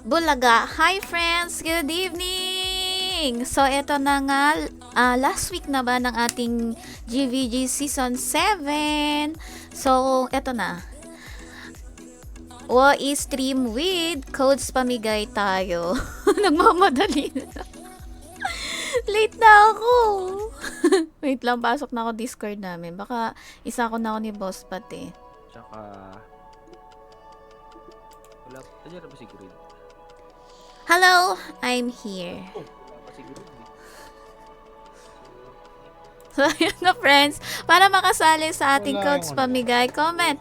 Bulaga. Hi friends, good evening! So ito na nga, last week na ba ng ating GVG Season 7. So ito na. Stream with codes pamigay tayo. Nagmamadali na. Late na ako. Wait lang, pasok na ako Discord namin. Baka isa ko na ako ni Boss pati. Tsaka wala pa dyan na ba si Grid? Hello, I'm here. Wala pa si Grid. So, yun na friends. Para makasali sa ating codes pamigay, comment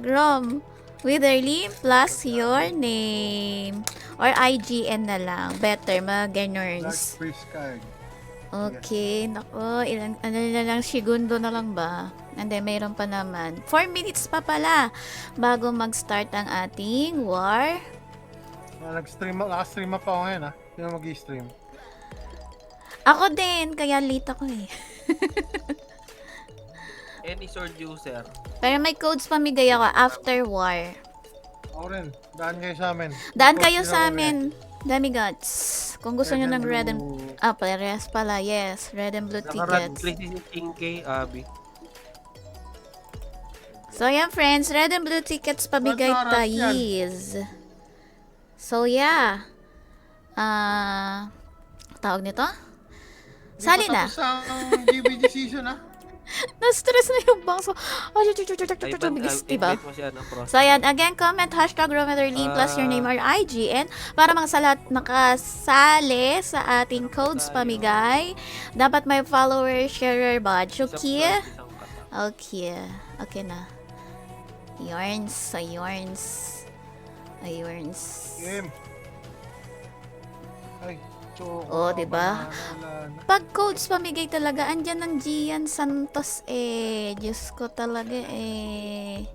#Rom Witherly plus your name. Or IGN na lang. Better, mga ganers. Okay, nako, ilang, ano na lang, segundo na lang ba? And then, mayroon pa naman. 4 minutes pa pala bago mag-start ang ating war. Naka-stream pa ako ngayon ha. Sino mag-i-stream? Ako din, kaya late ako eh. Any sword user. Pero may codes pamigay ako after war. Ako rin. Daan kayo sa amin. Daan kayo sa amin, demigods. Kung gusto nyo ng red and... parehas pala, yes. Red and blue Naka-rad tickets. place si 16K, Abby. So, yan friends, red and blue tickets pamigay tayis. So, yeah. Tawag nito? Sali na. Sa GBG season ha. Na-stress na yung bangso. Bilis, diba? Invite mo siya ng cross. So, ayan. Again, comment #Rometherly plus your name or IGN para mga salat nakasali sa ating codes pamigay. Dapat may follower, sharer, badge. Okay? Okay. Okay na. Yarns. Ayarns. Game. Ay. Oh, diba? Pag codes pamigay talaga, andyan ng Gian Santos eh. Diyos ko talaga eh.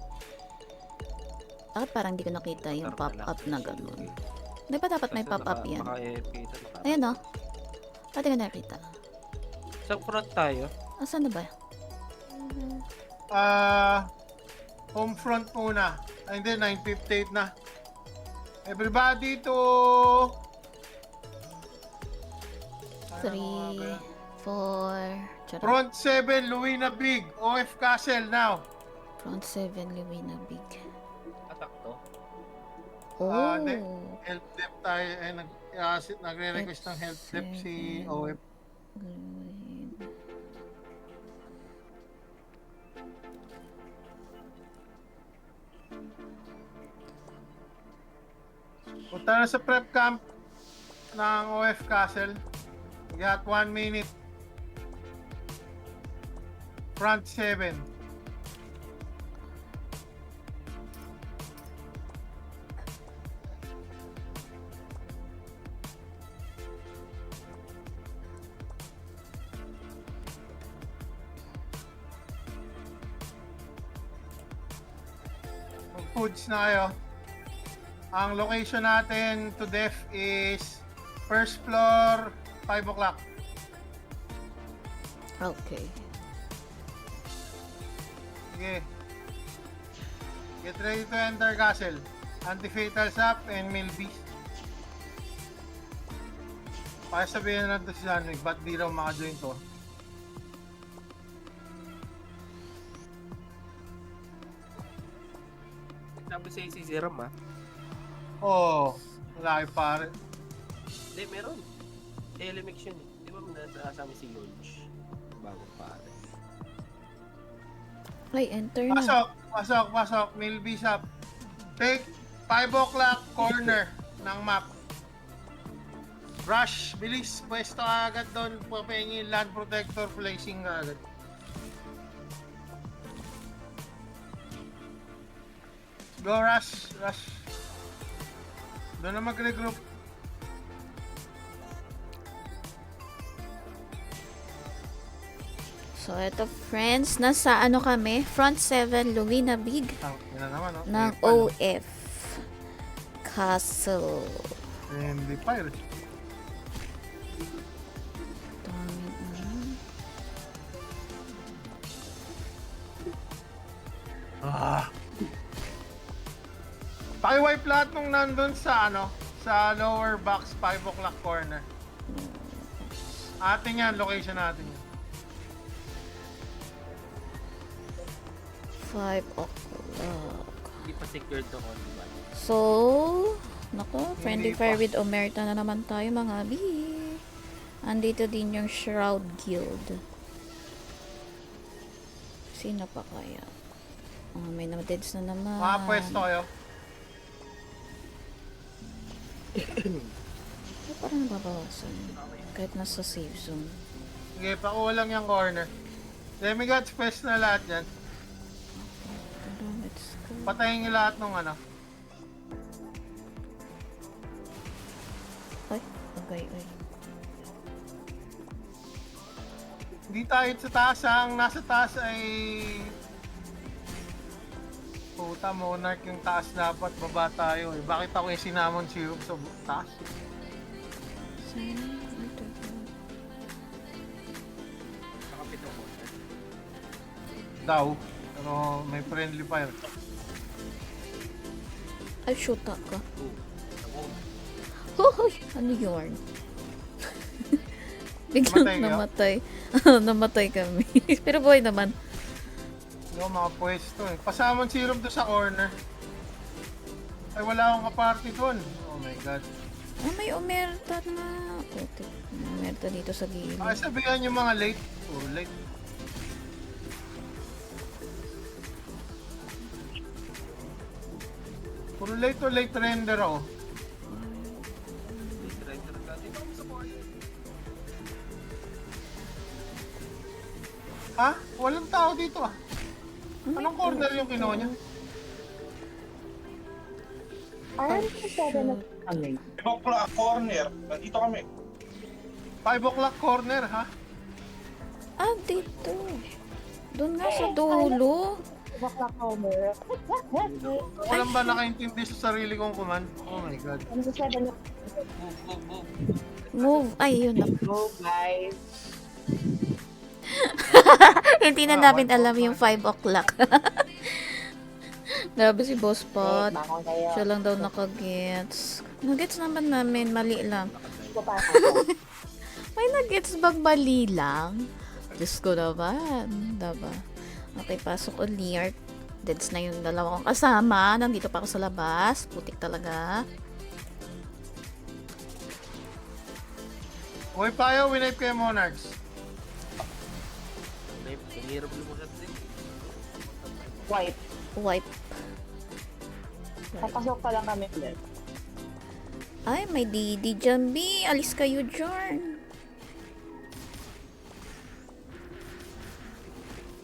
Bakit parang di ko nakita yung pop-up na gano'n? Di ba dapat may pop-up yan? Ayan o. Ba't di ko nakita? Sa front tayo. Asan na ba? Home front muna. Ay, hindi, 9:58 na. Everybody to... 3, 4, Front 7, Luina Big, OF Castle now. Front 7, Luina Big. Atak to. Oh. Help dep tayo. Nagre-request ng help dep si OF. Punta na sa prep camp ng OF Castle. We got 1 minute. Front 7. Foods na kayo. Ang location natin to def is first floor, 5 o'clock. Okay. Sige. Get ready to enter castle. Anti-fatal sap and Milbeast. Sabihin na lang to si Sunwig, ba't di raw makajoin to? Sabi sa'yo si Zeram ah. Oo, laki pare. Hindi, meron. Elemix yun eh. Di ba nasasama si Yolch? Bagong pare. Ay, enter na. Pasok. Milbeast up. Take 5 o'clock corner ng map. Rush, bilis. Pwesto ka agad doon. Papahingi land protector placing ka agad. Go rush. Doon na mag-regroup. So, eto friends, nasa ano kami? Front 7, Lumina Big Yun na naman, no? ng April. OF Castle. Friendly fire. Daming ano. Paki-wipe lahat nung nandun sa sa lower box 5 o'clock corner. Atin yan, location natin yan. 5 o'clock. Hindi pa secured to ko, di ba? So, nako, friendly Hindi fire pa. with Omerta na naman tayo mga bi. Andito din yung Shroud Guild. Sino pa kaya? Oh, may na-deads na naman. Mga pwesto kayo. Ay, parang nababawasan. Kahit nasa safe zone. Sige, pakuha lang yung corner. Demigods, pwest na lahat yan. Pero let's go. Patayin nyo lahat nung Ay, okay. Hindi tayo sa taas, ang nasa taas ay puta, Monarch yung taas dapat, baba tayo eh. Bakit ako yung sinamon syrup sa taas? Nakapito ko. Daw, pero may friendly fire. Ay, shoot ka. Ako. Hoy! Ano yun? Biglang Namatay namatay kami. Pero buhay naman. Hindi ako makapwesto eh. Pasamon syrup doon sa corner. Ay, wala akong kaparty doon. Oh my god. Ah, may omerta na. Puti. May omerta dito sa gilid. Sabihan yung mga late. Oh, late. Puro late o late render ako. Render ka. Dito ako sa corner. Ha? Walang tao dito ah. Anong corner yung kinuha niya? Parang masyado na kami. Ibang corner, nandito kami. 5 o'clock corner ha? Ah, dito. Doon nga sa dulo. Bakla cover. Walang ba nakaintindi sa sarili kong command? Oh my god. Ano sa 7 na Move. Move. Ay, yun na. go, guys? Hindi na namin alam yung 5 o'clock. Grabe si Boss Pot. Bangon kayo. Siya lang daw nakagets. Nagets naman namin, mali lang. Ko pa ako. May nagets bang mali lang? Diyos ko naman. Diba? Okay, pasok ulit. Deads na yung dalawa kong kasama. Nandito pa ako sa labas. Putik talaga. Uy payo, winipe kayo Monarchs. Mahirap lumusat din. Wipe. Wipe. Papasok pa lang kami ulit. Ay, may Didi dyan, B. Alis kayo dyan.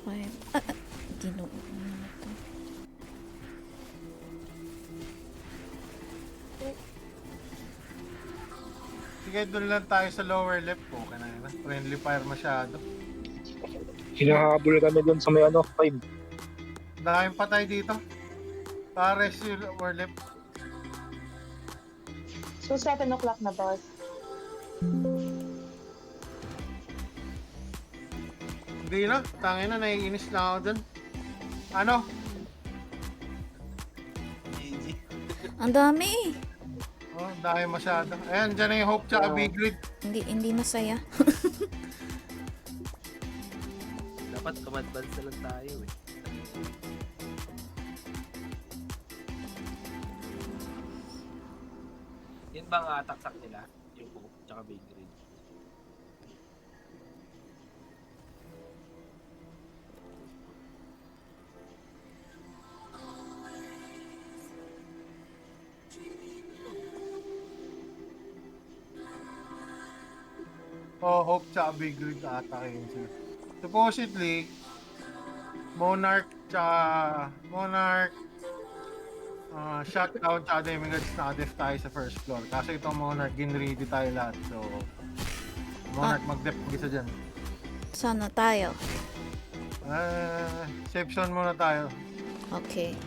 Ay, ginoo na to. Sige, doon lang tayo sa lower left. Okay na yun. Friendly fire masyado. Hinahabol kami doon sa may 5. Daming patay dito. Pares yung lower left. So 7 o'clock na, boss. Hindi na. Tangin na, naiinis na ako dun. Ano? GG. Ang dami. Oh, dahil masyado. Ayan, dyan na yung Hope tsaka Big Grid. Hindi masaya. Dapat kumadvance na lang tayo eh. Yun ba ang ataksak nila? Yung Hope tsaka Big Red. Oh, Hope tsaka Big Grid atake yun sila. Supposedly, Monarch, Shutdown, tsaka Demigods naka-def tayo sa first floor. Kasi itong Monarch, ginready tayo lahat. So, Monarch mag-def isa dyan. Sana tayo. Safe zone muna tayo. Okay.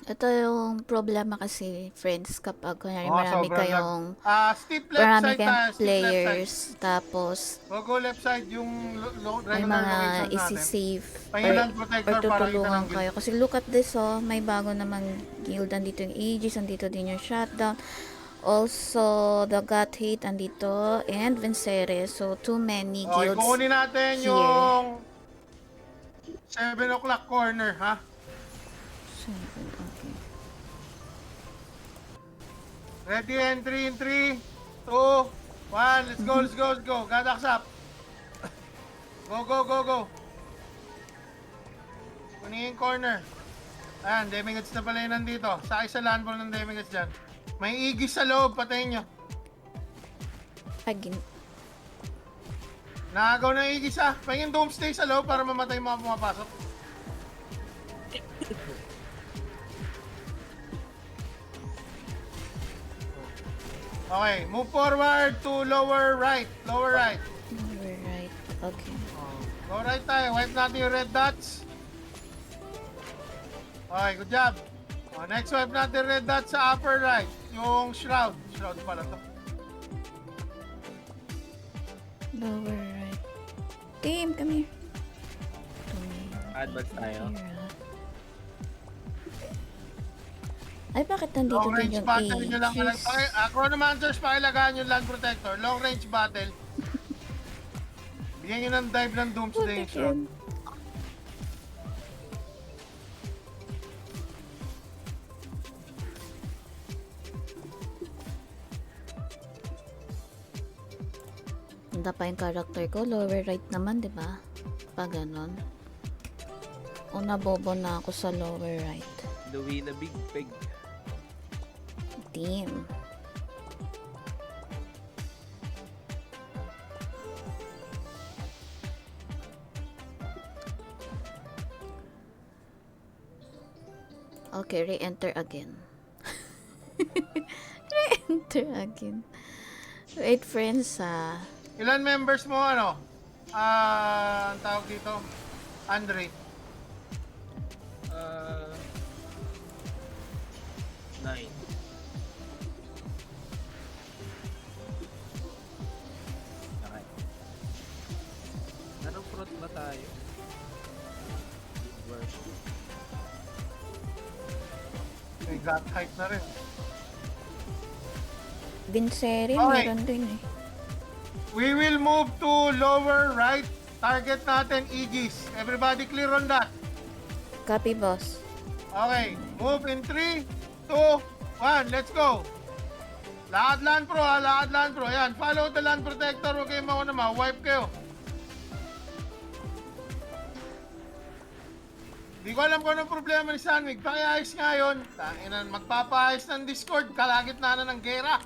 Ito yung problema kasi, friends, kapag kunyari marami sobrang kayong Steep left marami side kayong tayo. Steep left players, side. tapos Go left side yung may regular mga location natin. isi-save Pahingan or protector para kita tutulungan ng kayo. Kasi look at this, oh, may bago namang guild. Andito yung Aegis, andito din yung Shutdown. Also, the God Hate andito, and Venceres. So, too many Okay, guilds. kukunin natin here. yung 7 o'clock corner, ha? Okay. Ready, entry in 3, 2, 1. Let's go, let's go, let's go. Gadaks up. Go. Kunin yung corner. Ayan, Demigods na pala yun nandito. Sa isa landball ng Demigods dyan. May Aegis sa loob, patayin nyo. Again. Nakagaw na Aegis ha. Pahingin Doomsday sa loob para mamatay mga pumapasok. Okay, move forward to lower right. Lower right. We're right. Okay. Go right tayo. Wipe natin yung red dots. Okay, good job. Next wipe natin red dots sa upper right. Yung shroud. Shroud pala to. Lower right. Team, come here. Advance tayo. Ay, bakit nandito Long din range yung battle nyo lang. Aegis? Chronomancers, pakilagaan yung land protector. Long range battle. Bigyan nyo ng dive ng Doomsday Bakit shroud. yun? Ganda pa yung character ko. Lower right naman, di ba? Pag ganon. O nabobo na ako sa lower right. Louie na Big Pig. Team. Okay, re-enter again. Re-enter again. Wait, friends, Ilan members mo ano? Ang tawag dito? Andre. 9. Okay. Anong front ba tayo? Worst. May got height na rin. Vincere, Okay. meron din eh. We will move to lower right. Target natin Aegis. Everybody clear on that. Copy, boss. Okay, move in 3, 2, 1, let's go. Lahat land pro ha, lahat land pro. Yan, follow the land protector. Huwag kayo mauna wipe kayo. Di ko alam kung anong problema ni Sanwig. Pakiayos nga yun. Tanginan, magpapaayos ng Discord. Kalagit na ng gera.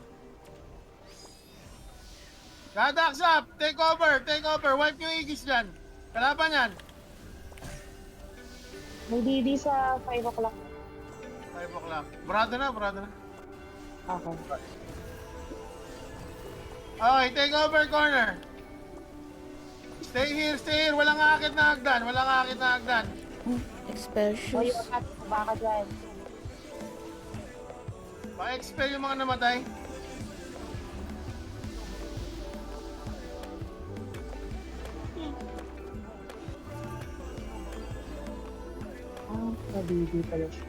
Gadaks up! Take over! Wipe yung Aegis dyan. Kalaban yan. May DD sa 5 o'clock. 5 o'clock. Brado na. Okay. Okay, take over corner. Stay here. Walang akit na hagdan. Expel O shoes. yung at baka dyan. Pa-expel yung mga namatay. Nabidi pala siya.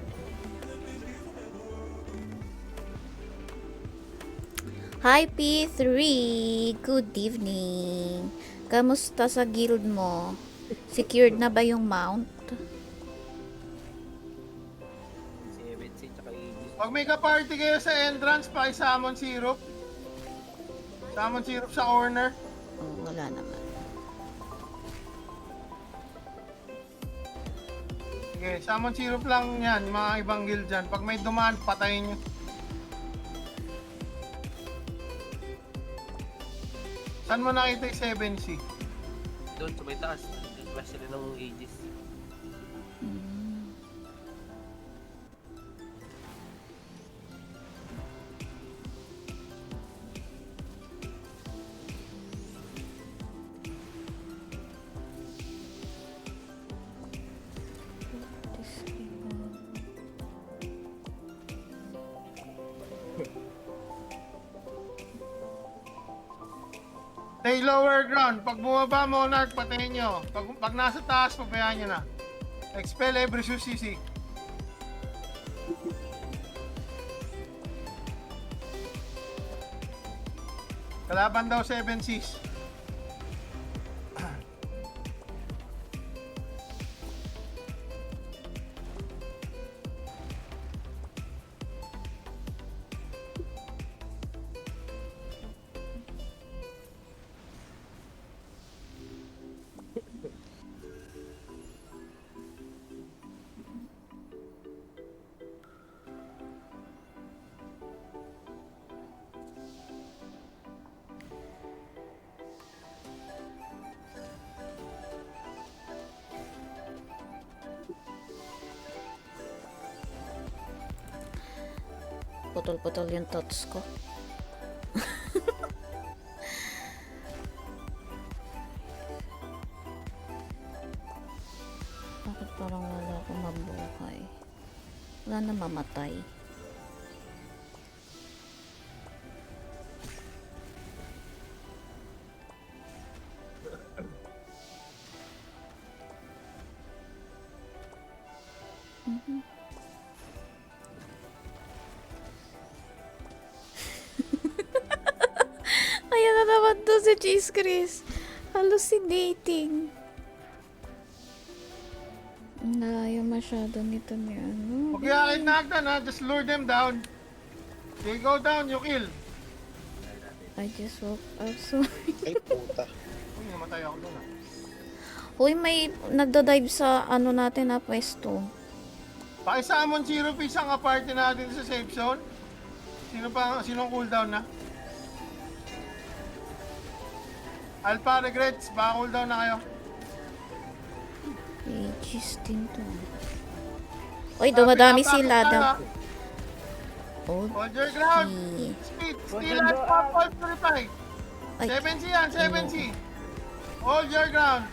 Hi P3! Good evening! Kamusta sa guild mo? Secured na ba yung mount? Si Evensi tsaka Aegis. Pag may ka-party kayo sa entrance, pa-salmon syrup. Salmon syrup sa corner. Oh, wala naman. Sige, salmon syrup lang yan, yung mga ibang guild dyan. Pag may dumaan, patayin nyo. Saan mo nakita yung 7C? Doon sa may taas. Nag-flash sila ng Aegis. Stay lower ground. Pag bumaba, Monarch, patayin nyo. Pag nasa taas, pabayaan nyo na. Expel every CC. Kalaban daw 7Cs. Putol-putol yung thoughts ko. Bakit parang wala akong mabuhay? Wala na mamatay. Ayan na naman to si Cheese Chris. Hallucinating. Layo masyado nito ni ano. Huwag yakin na agdan ha. Just lure them down. They go down, you kill. I just woke up, sorry. Ay, puta. Uy, namatay ako doon ha. Uy, may nagda-dive sa ano natin na pwesto. Pakisamon syrup isang ka-party natin sa safe zone. Sinong cooldown na? Alpha regrets, baka cooldown na kayo. Aegis din to. Uy, dumadami sila. Oh, Hold your ground. okay. Speed, steal at pop, hold purify. Ay. 7C yan, 7C. Hold your ground.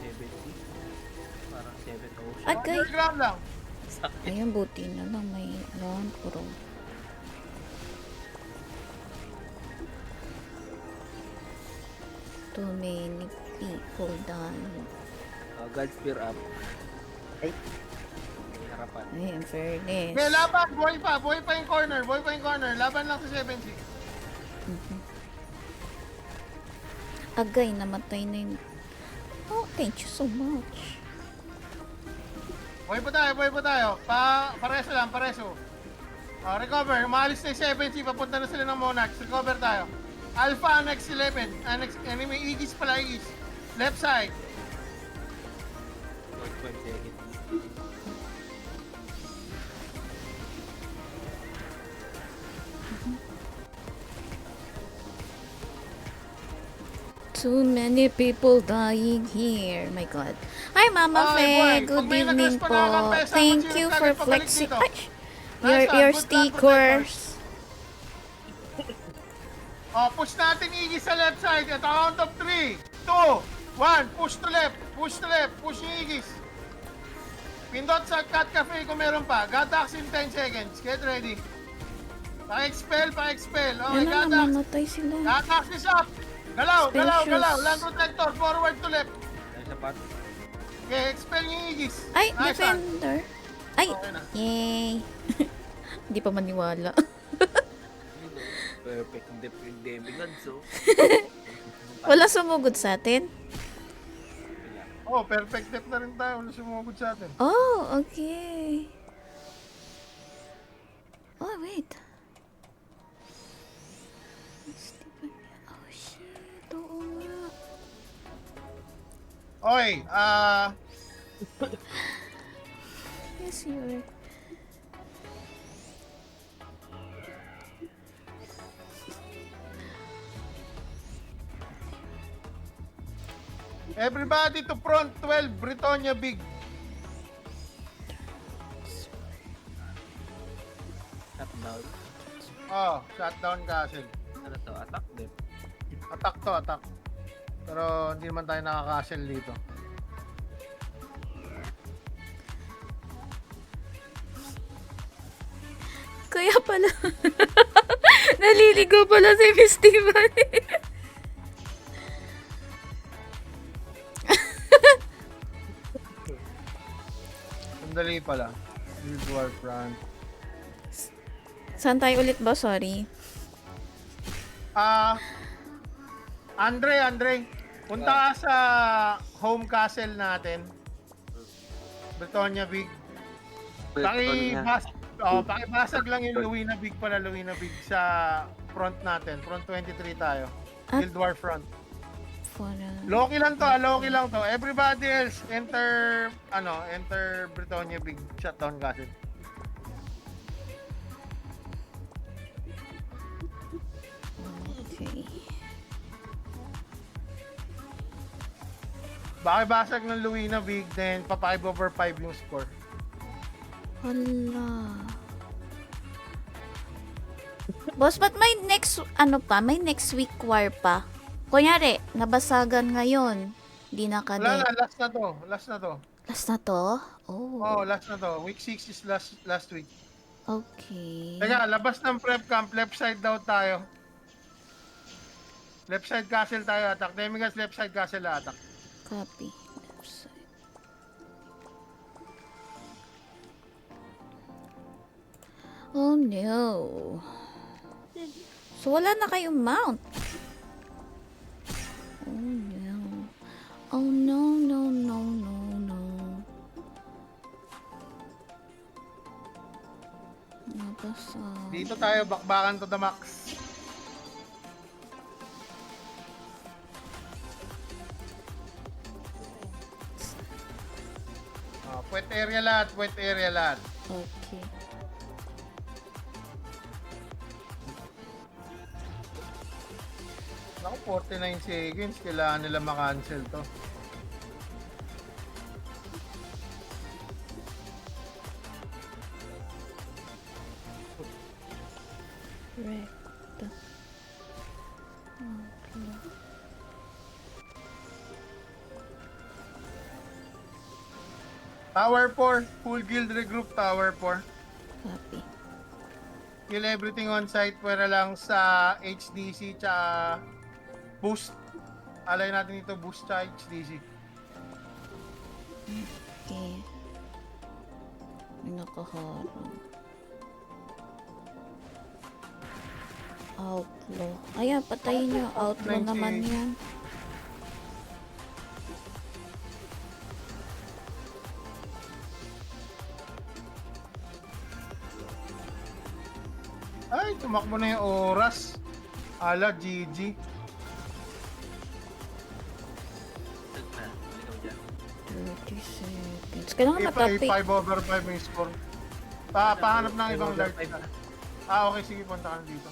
Evensi. Parang 7 ocean. Hold Agay. your ground lang. Ayun, buti na lang may round pro. Too many people dying. God spear up. Ay. May harapan. Ay, in fairness. Okay, laban. Buhay pa yung corner. Laban lang sa 7C. Agay, namatay na yun. Oh, thank you so much. Buhay pa tayo. Pareso lang. Recover. Umalis na yung 7C. Papunta na sila ng Monarchs. Recover tayo. Alpha, Annex 11. Enemy, Aegis pala, Aegis. Left side. 45 seconds. Too many people dying here. My God. Hi, Mama Ay, Fe. boy. Good Pag may evening nag-rest pa po. na lang, pesa, Thank mag-zero you ka for agad, pabalik flexing. dito. Ay, Nice one. your Good job, stickers. Oh, push natin Iggy sa left side. At count of 3, 2, 1. Push to left. Push to left. Push yung Iggy's. Pindot sa cut cafe kung meron pa. Gadax in 10 seconds. Get ready. Pa-expel, pa-expel. Okay, Yan na, Gadax. namatay sila. Gadax is up. Galaw, galaw, Spacious. galaw. Land protector. Forward to left. Ay, sapat. Okay, expel yung Iggy's. Ay, Nice, defender. Ay, Okay na. yay. Hindi pa maniwala. Perfect demigods, so. Wala sumugod sa atin? Oh, perfect depth na rin tayo. Wala sumugod sa atin. Oh, okay. Oh, wait. Oh, shit. Oo nga. Okay, Yes, you're... everybody to front 12, Britonia Big. Shutdown. Oh, shutdown castle. Ano to? Attack din. Attack to, attack. Pero hindi naman tayo nakaka-castle dito. Kaya pala. Naliligo pala si Miss Tiffany. Sandali pala. Guild War Front. Saan tayo ulit ba? Sorry. Andre. Punta ka sa home castle natin. Britonia Big. Pakibasag lang yung Luwina Big pala, Luwina Big sa front natin. Front 23 tayo. Ah. Guild War Front. For, Loki lang to. Everybody else, enter Britonia Big Shutdown Castle. okay. Bakibasag ng Luwina Big, then pa 5/5 yung score. Hala. Boss, ba't may next, may next week war pa? Kunyari, nabasagan ngayon. Di na ka Wala din. na, last na to. Last na to? Oh, Oh, last na to. Week 6 is last week. okay. Teka, labas ng prep camp, left side daw tayo. Left side castle tayo attack. Demigas left side castle attack. Copy. Left side. Oh no. So wala na kayong mount. Oh no. Oh no, no, no, no, no. Nabasa. Dito tayo, bakbakan to the max. Puwet area lahat. Okay. Naku, 49 seconds. Kailangan nila makancel to. Recto. Okay. Tower 4. Full guild regroup Tower 4. Copy. Kill everything on site. Pwera lang sa HDC tsaka boost. Alay natin ito boost tsaka HDC. Okay. May nakaharang. Outlaw. Ayan, patayin nyo. Outlaw 98. naman yan. Ay, tumakbo na yung oras. Ala, GG. Ito na. Ikaw dyan. 30 seconds. Kailangan matapi. 5/5 yung score. Pahanap ng ibang large. Okay, sige, punta ka na dito.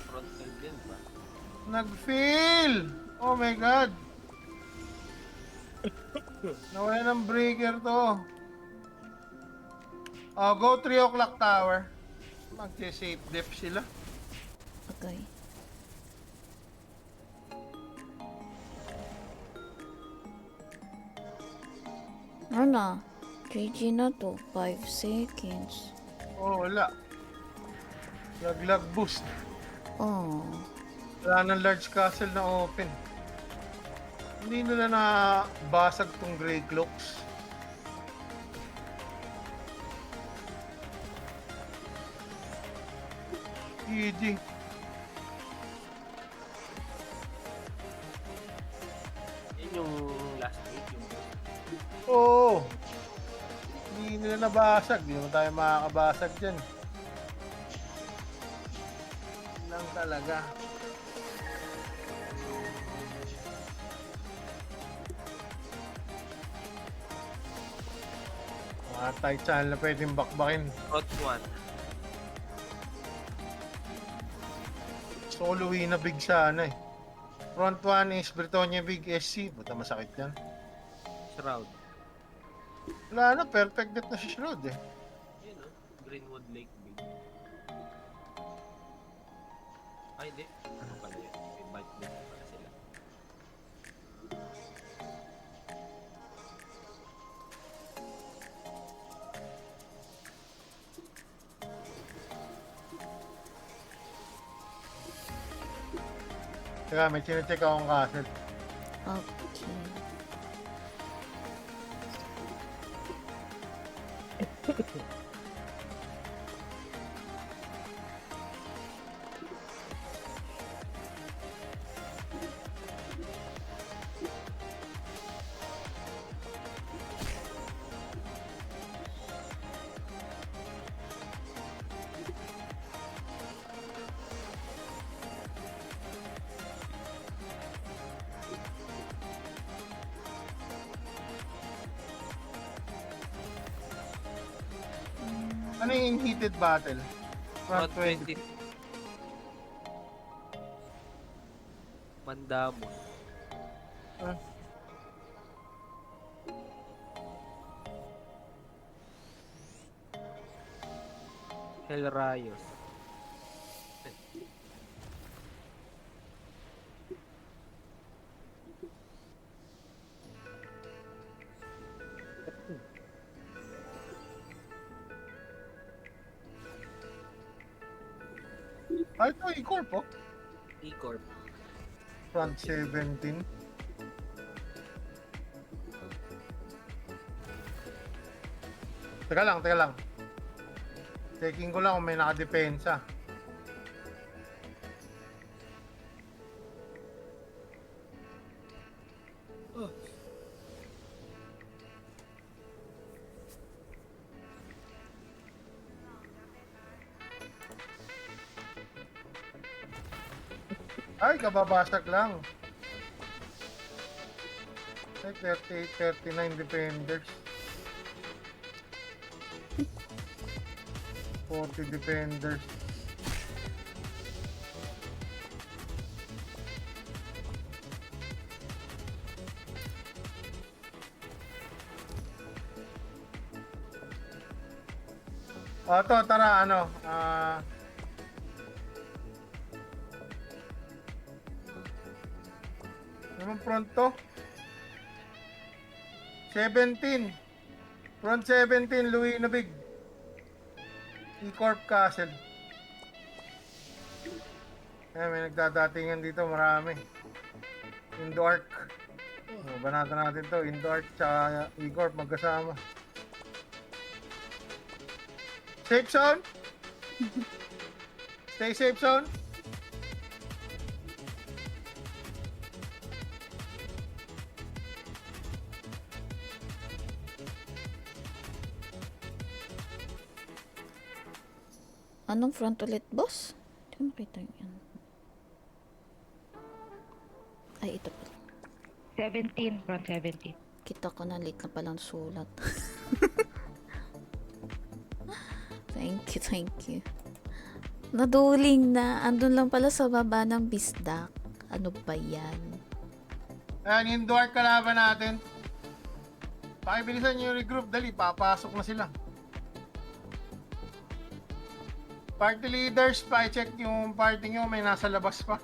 Front side din ba? Nag-fail! Oh my god! Nawala ng breaker to. Oh, go 3 o'clock tower. Mag-safe def sila. Okay. Ano? GG na to. 5 seconds. Oh, wala. Lag boost. Oh. Wala ng large castle na open. Hindi nila na basag tong Grey Cloaks. GG. Yun yung last week. Yung Oo. Hindi nila nabasag. Hindi naman tayo makakabasag dyan. Yun lang talaga. Mga tight channel na pwedeng bakbakin. Front 1. Solo win na big sana eh. Front 1 is Britonia Big SC. Buta masakit yan. Shroud. Wala na, perfect death na si Shroud eh. Yun o. Greenwood Lake Big. Ay, hindi. Ano pala yun? May bite din pala sila. Teka, may chinecheck akong castle. Okay. Ano yung heated battle? Front Front 20. 20. Mandamos. Ah. Hell Rayos. Ay, ito, E-Corp oh. E-Corp. Front 17. Teka lang, teka lang. Checking ko lang kung may nakadepensa. Ay, kababasag lang. Ay, 38, 39 defenders. 40 defenders. To, tara, ano, anong front to? 17. Front 17, Louis Nabig. E-Corp Castle. May nagdadatingan dito, marami. Indo Arc. Banata natin to, Indo Arc tsaka E-Corp magkasama. Safe zone? Stay safe zone? Anong front ulit, boss? Hindi ko makita yan. Ay, ito pala. 17, front 17. Kita ko na late na palang sulat. Thank you, thank you. Naduling na. Andun lang pala sa baba ng bisdak. Ano ba yan? Ayan, Indo Arc kalaban natin. Pakibilisan nyo yung regroup, dali, papasok na sila. Party leaders, pa-check yung party nyo, may nasa labas pa.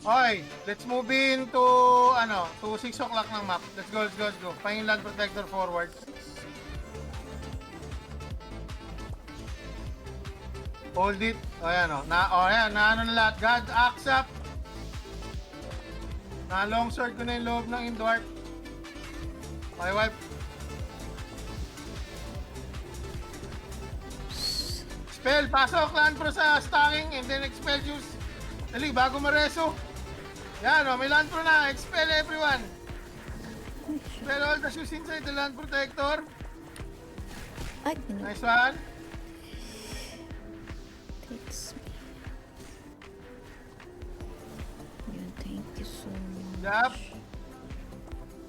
Okay, let's move in to, to 6 o'clock ng map. Let's go, let's go, let's go. Pahing land protector forward. Hold it. O yan o. Ayan, na ano na lahat. God, axe up. Na long sword ko na yung loob ng Indwarp. Okay, wipe. Spell, pasok, land pro sa stacking, and then expel juice. Dali, bago mareso. Yan o, may land pro na. Expel everyone. Expel all the shoes inside the land protector. Ay, Nice one. takes me. Yun, thank you so much. Yup.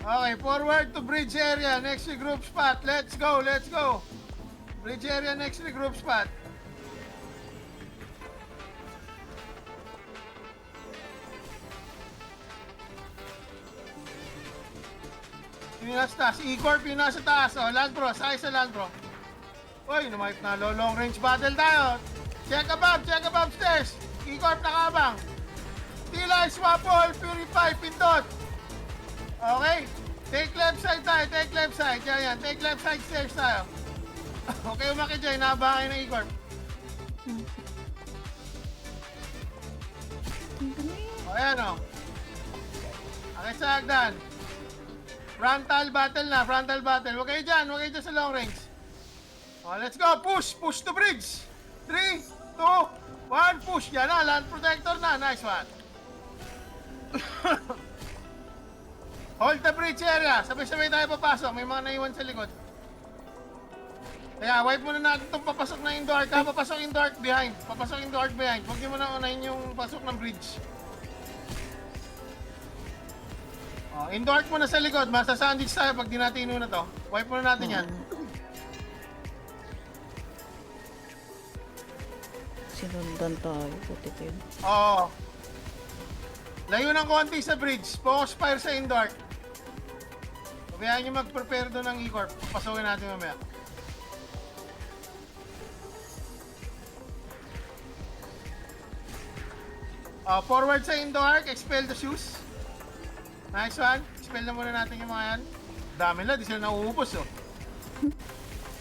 Okay, forward to bridge area next to group spot. Let's go, let's go. Bridge area next to the group spot. Yung nasa taas, E-Corp yung nasa taas. O, land pro, sakay sa land pro. Uy, numayip na, long range battle tayo. Check above stairs. E-Corp nakabang. Tila, swapol, purify, pindot. Okay, take left side tayo, take left side. Yan, take left side stairs tayo. Okay, umakit dyan, nabangay ng E-Corp. O, ayan o. Akit sa hagdan. Frontal battle na, frontal battle. Huwag kayo dyan sa long range. O, let's go, push to bridge. 3, 2, 1, push. Yan na, land protector na, nice one. Hold the bridge area. Sabay-sabay tayo papasok. May mga naiwan sa likod. Kaya wipe muna natin itong papasok na indoor. Papasok indoor behind. Papasok indoor behind. Huwag nyo muna unahin yung pasok ng bridge. Oh, indoor muna sa likod. Masasandwich tayo pag di natin inuna to. Wipe muna natin yan. Sinundan tayo. Puti ko yun. Oo. Layo ng konti sa bridge. Focus fire sa indoor. Pabayaan nyo mag-prepare doon ng E-Corp. Pasokin natin mamaya. Forward sa indoor. Expel the shoes. Nice one. Expel na muna natin yung mga yan. Dami na. Di sila nauubos oh.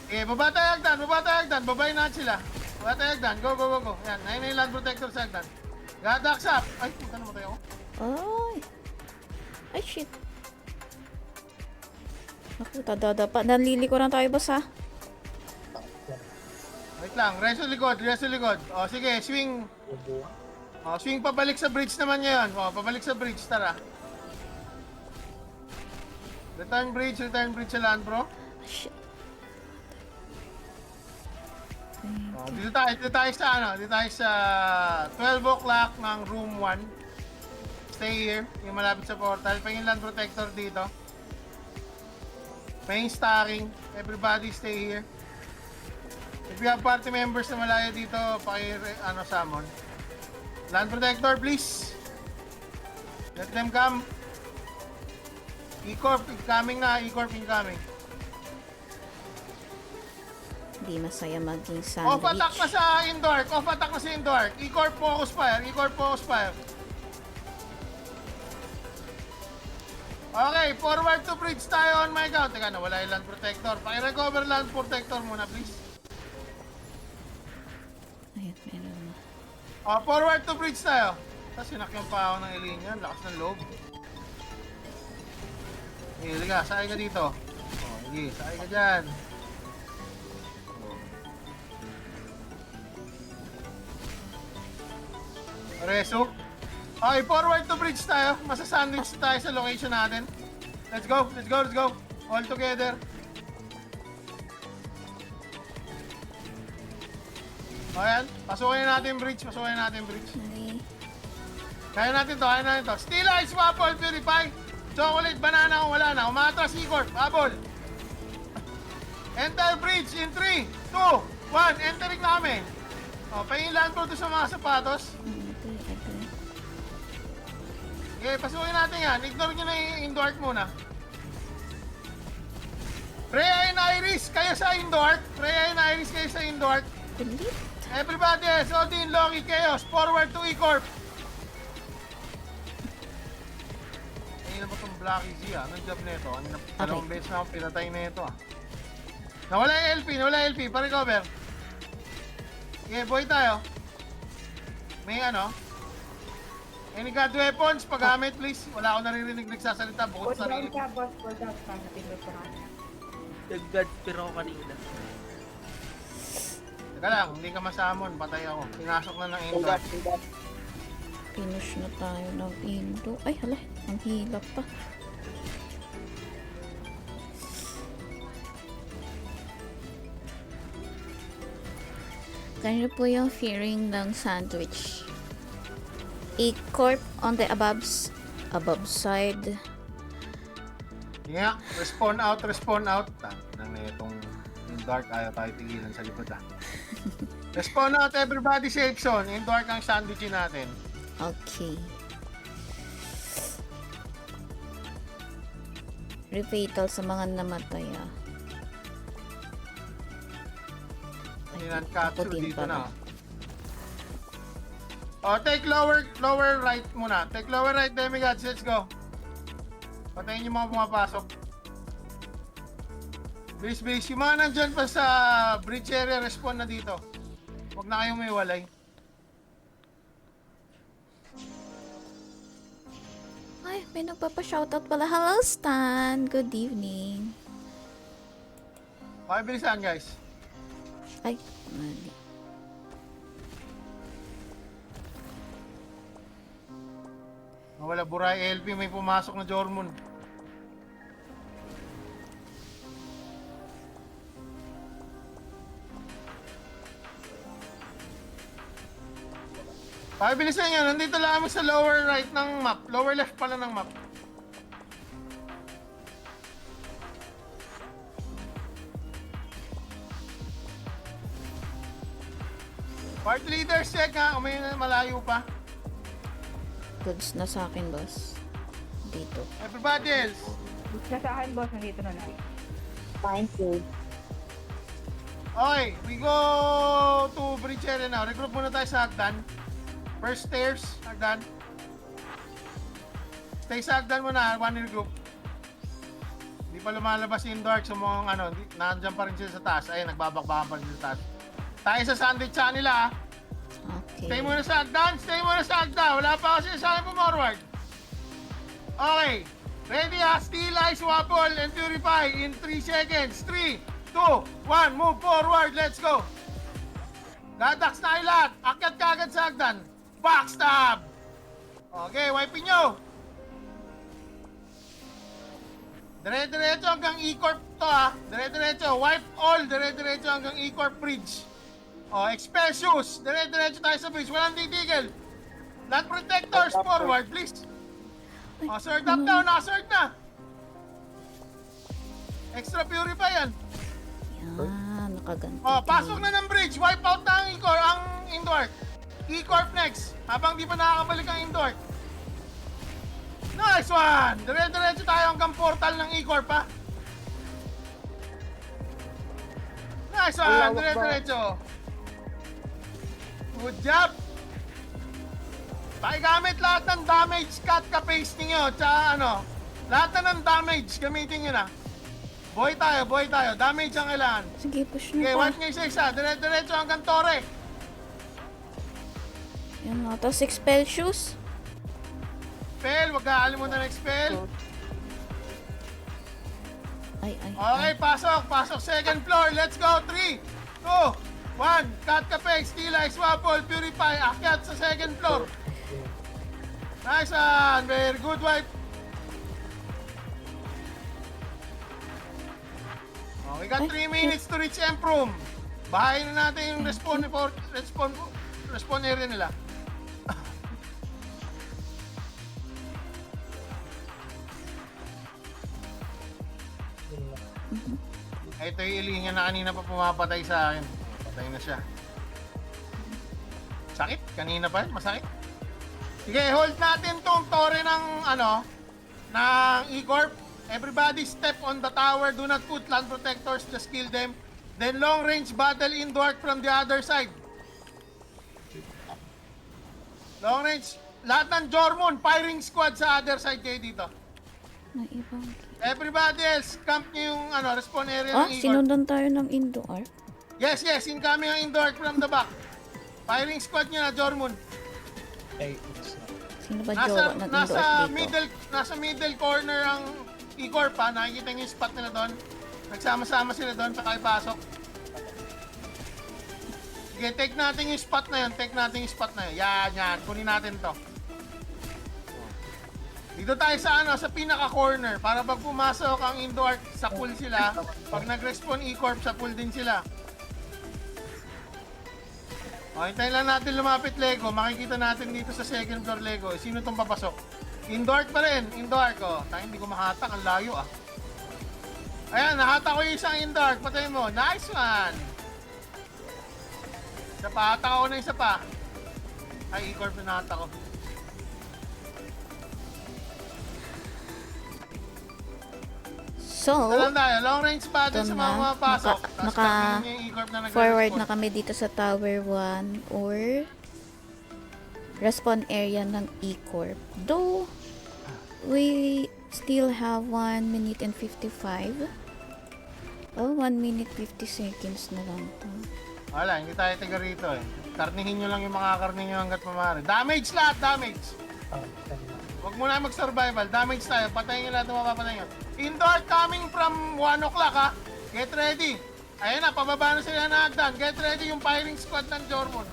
Okay, baba tayo hagdan. Babayin natin sila. Baba tayo hagdan. Go. Yan. Ayun na yung land protector sa hagdan. Gadax up. Ay, puta naman tayo. Ay, shit. Naku, tadada pa. Nanlilikuran tayo, boss, ha? Wait lang. Reso likod. O, sige. Swing. O, swing pabalik sa bridge naman ngayon. O, pabalik sa bridge. Tara. Return bridge sa land, bro. Shit. Oh, dito tayo sa 12 o'clock ng room 1. Stay here, yung malapit sa portal. Pahing land protector dito. Pahing stacking. Everybody stay here. If you have party members na malayo dito, summon. Land protector, please. Let them come. E-Corp incoming na, E-Corp incoming. Hindi masaya maging Off sandwich. attack na sa indoor. E-Corp focus fire. Okay, forward to bridge tayo on my count. Teka, nawala yung land protector. Paki-recover land protector muna, please. Ayan, meron na. Forward to bridge tayo. Tapos sinakyan pa ako ng Elinia. Lakas ng loob. Okay, liga, sakay ka dito. Sige, sakay ka dyan. Reso. Okay, forward to bridge tayo. Masasandwich tayo sa location natin. Let's go. All together. Ayan, pasukin natin bridge. Okay. Kaya natin to. Still Ice Waffle, Purify. Chocolate, banana kung wala na. Umatras, E-Corp. Abol. Enter bridge in 3, 2, 1. Entering namin. O, pahingilan po ito sa mga sapatos. Okay, okay. Okay, pasukin natin yan. Ignore nyo na yung indoor muna. Rhea and Iris, kayo sa indoor. Rhea and Iris, kayo sa indoor. Delete. Everybody else, Odin, Loki, Chaos, forward to E-Corp. Ayun na ba itong Blacky Z ah? Anong job nito? Dalawang beses na akong pinatay na ito ah. Nawala yung LP, nawala yung LP. Pa-recover. Okay, boy tayo. May ano? Any god weapons? Paggamit please. Wala akong naririnig nagsasalita bukod sa sarili. boss. Hold down ka. Napindot ko na. Nag-god spear ako kanina. Teka lang, hindi ka masamon. Patay ako. Pinasok na ng indoor. Pinush na tayo ng Indo. Ay, hala. Ang hilap pa. Kanino po yung fearing ng sandwich? E-Corp on the above side. Yeah, respawn out, respawn out. Nang itong in dark, ayaw tayo tigilan sa likod ah. Respawn out, everybody safe zone. In dark ang sandwichin natin. Okay. Refatal sa mga namatay ah. Ninan Ako Katsu din dito pala. na. Oh, take lower right muna. Take lower right, demigods. Let's go. Patayin yung mga pumapasok. Base. Yung mga nandyan pa sa bridge area, respawn na dito. Huwag na kayong may walay. Ay, may nagpapa-shoutout pala. Hello, Stan. Good evening. Okay, bilisan guys. Ay, mali. Wala buray LP, may pumasok na Jormon. Okay, bilisan nyo. Nandito lang kami sa lower right ng map. Lower left pala ng map. Part leaders, check ha. Kung may malayo pa. Goods na sa akin, boss. Dito. Everybody else. Nasa akin, boss. Nandito na lang. Okay, we go to bridge area now. Regroup muna tayo sa Hagdan. First stairs, Hagdan. Stay sa Hagdan muna, one regroup. Hindi pa lumalabas yung dark sa mga ano, nandiyan pa rin sila sa taas. Ayun, nagbabakbakan pa rin sila sa taas. Tayo sa sandwich sa nila ah. Okay. Stay muna sa Hagdan, stay muna sa Hagdan. Wala pa kasi sa akin po forward. Okay, ready ha? Steel Ice, Wapol, and Purify in 3 seconds. 3, 2, 1, move forward, let's go. Dadax na kayo lahat. Akyat ka agad sa Hagdan. Backstab! Okay, wipin nyo. Dire-diretso hanggang E-Corp to ha. Dire-diretso. Wipe all. Dire-diretso hanggang E-Corp Bridge. Oh, expel shoes. Dire-diretso tayo sa bridge. Walang titigil. Land protectors forward, please. Oh, sword up down. Naka-sword na. Extra purify yan. Yan, nakaganti. Oh, pasok na ng bridge. Wipe out na ang E-Corp, ang indoor. E-Corp next. Habang di pa nakakabalik ang indoor. Nice one! Dire-diretso tayo hanggang portal ng E-Corp ha. Nice one! Dire-diretso. Good job! Pakigamit lahat ng damage cut ka-paste ninyo. Tsaka ano, lahat na ng damage gamitin nyo na. Boy tayo. Damage ang kailangan. Sige, push Okay, na pa. wipe nyo isa-isa. Dire-diretso hanggang tore. Yan nga. Tapos expel shoes. Spell, wag kakalimutan ng spell. Ay. Okay, pasok second floor. Let's go. 3, 2, 1. Cut ka peg, steel ice, wapol, purify. Akyat sa second floor. Nice one. Very good wipe. We got 3 minutes to reach Emp room. Bahayin na natin yung respawn area nila. Ito yung ilinya na kanina pa pumapatay sa akin. Patay na siya. Sakit? Kanina pa? Masakit? Sige, hold natin tong tore ng ng E-Corp. Everybody step on the tower. Do not put land protectors. Just kill them. Then long range battle Indork from the other side. Long range. Lahat ng Jormon, firing squad sa other side kayo dito. Na ibang... Everybody else, camp nyo yung respawn area Ah, ng E-Corp. sinundan tayo ng Indo Arc. Yes, incoming ang Indork from the back. Firing squad nyo na, Jormon. Sino ba jowa ng Indo Arc dito? Nasa middle corner ang E-Corp ha. Nakikita nyo yung spot nila doon. Nagsama-sama sila doon sa pasok. Sige, take natin yung spot na yun. Yan. Kunin natin to. Dito tayo sa pinaka-corner para pag pumasok ang Indork sa pool sila. Pag nag-respawn E-Corp, sa pool din sila. O, hintayin lang natin lumapit Lego. Makikita natin dito sa second floor Lego. Sino tong papasok? Indork pa rin. Indork, oh. Tayo hindi ko mahatak. Ang layo, ah. Ayan, nahatak ko yung isang Indork. Patay mo. Nice one! Isa pa. Hatak ako na isa pa. Ay, E-Corp na nahatak ko. So, Talang tayo. Long range battle ito sa mga na. pumapasok. Tapos Naka- kami yung E-Corp na forward nag-respawn. na kami dito sa Tower 1 or respawn area ng E-Corp. Though, we still have 1 minute and 55. Oh, 1 minute 50 seconds na lang to. Wala, hindi tayo taga rito eh. Karnihin nyo lang yung mga karni nyo hanggat mamari. Damage lahat, damage! Huwag muna mag-survival. Damage tayo. Patayin nyo lahat ng mapapatay nyo. Indoor coming from 1 o'clock ha. Get ready. Ayan na, pababa na sila na hagdan. Get ready yung firing squad ng Jormon.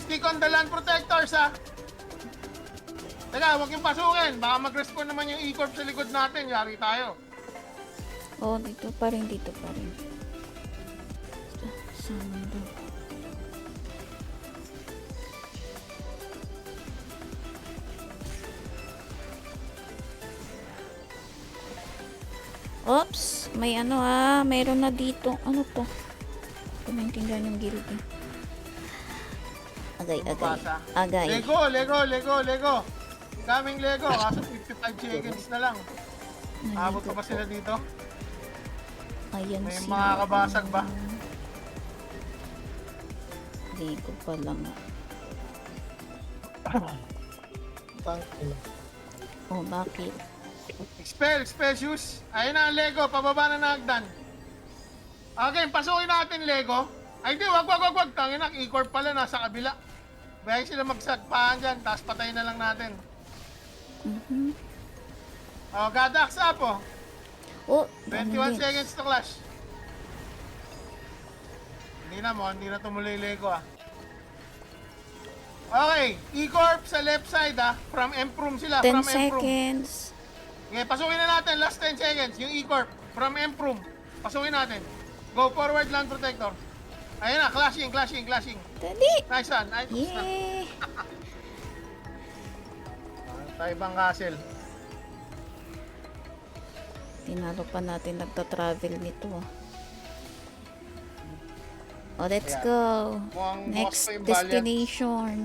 Stick on the land protectors ha. Teka, huwag yung pasukin. Baka mag-respawn naman yung E-Corp sa likod natin. Yari tayo. Oh, dito pa rin. Sando. Oops, may mayroon na dito. Ano to? Hindi ko maintindihan yung guild eh. Bumabasa. Agay. Lego. Coming Lego. Kaso 55 seconds na lang. Abot pa ba sila dito? Ayan May sila. mga kabasag ba? Lego pa lang. Oh, bakit? Spell shoes. Ayun na ang Lego. Pababa na nagdan. Okay, pasukin natin Lego. Ay di, wag. Tangin na, E-Corp pala nasa kabila. Bayan sila magsagpaan dyan, tapos patayin na lang natin. Oh, Gadax up oh. Oh, 21 seconds to clash. Hindi na tumuloy Lego ah. Okay, E-Corp sa left side ah. From M-Prom sila, 10 from M-Prom. seconds. Okay, pasukin na natin. Last 10 seconds. Yung E-Corp from M-Prom. Pasukin natin. Go forward, land protector. Ayun na, clashing. Dali! Nice one. Yay! Tayo bang castle? Tinalo pa natin nagta-travel nito ah. Oh, let's Ayan. go. Mukhang Next bukas pa yung destination.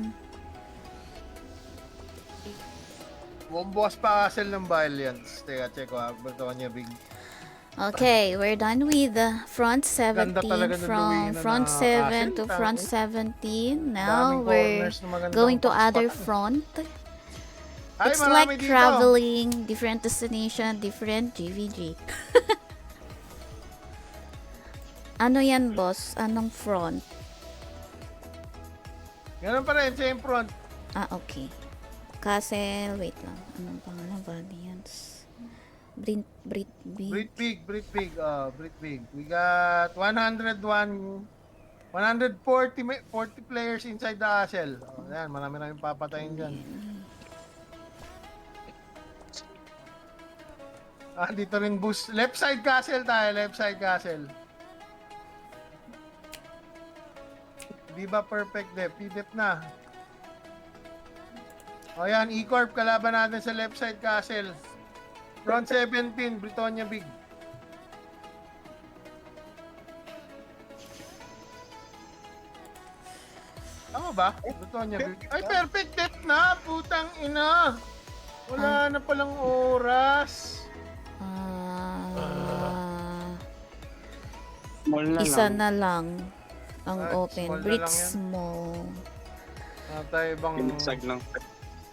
Bukas pa castle ng Valiants. Teka, check ko ha. Bato niya big. Okay, we're done with the front 17. Ganda talaga ng From Luwina na front 7 castle, to tama. front 17. Now Daming we're corners na magandang going to other spot. front. Ay, It's marami like dito. traveling, different destination, different GVG. Ano yan, boss? Anong front? Ganun pa rin, same front. Ah, okay. Castle, wait lang. Anong pangalan? Valiants. Brit Breed big. We got 140 40 players inside the castle. Oh, yan, marami papatayin dyan. Ah, dito rin boost. Left side castle tayo, Di ba perfect depth? P-depth na. O yan, E-Corp, kalaban natin sa left side castle. Front 17, Britonia Big. Tama ba? Britonia Big. Ay, perfect depth na! Putang ina! Wala na palang oras. Small na Isa lang. na lang ang Ah, open. small na Brick lang yan. small. Tayo ibang... Pinagsag lang.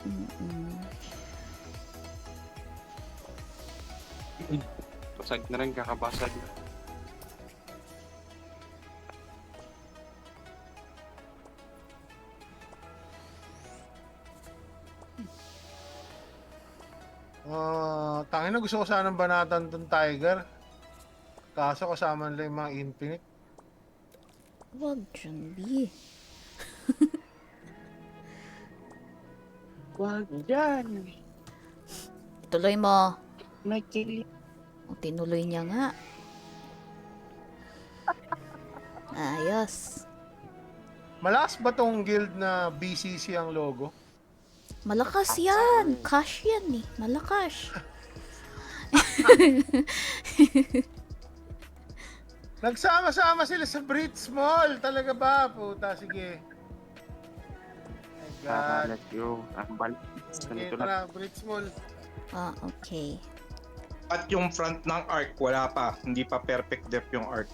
Mm-mm. Basag na rin, kakabasag na. Tangin na, gusto ko sanang banatan tong Tiger. Kaso kasama nila yung mga Infinite. Wag dyan, B. Wag dyan. Tuloy mo. Nagkili. O, tinuloy niya nga. Ayos. Malakas ba tong guild na BCC ang logo? Malakas yan. Cash yan eh. Malakas. Nagsama-sama sila sa Brits Mall. Talaga ba? Puta, sige. My God. Let's go. Ambal. Sige, Ganito lang. tara, Brits Mall. Ah, okay. At yung front ng arc, wala pa. Hindi pa perfect depth yung arc.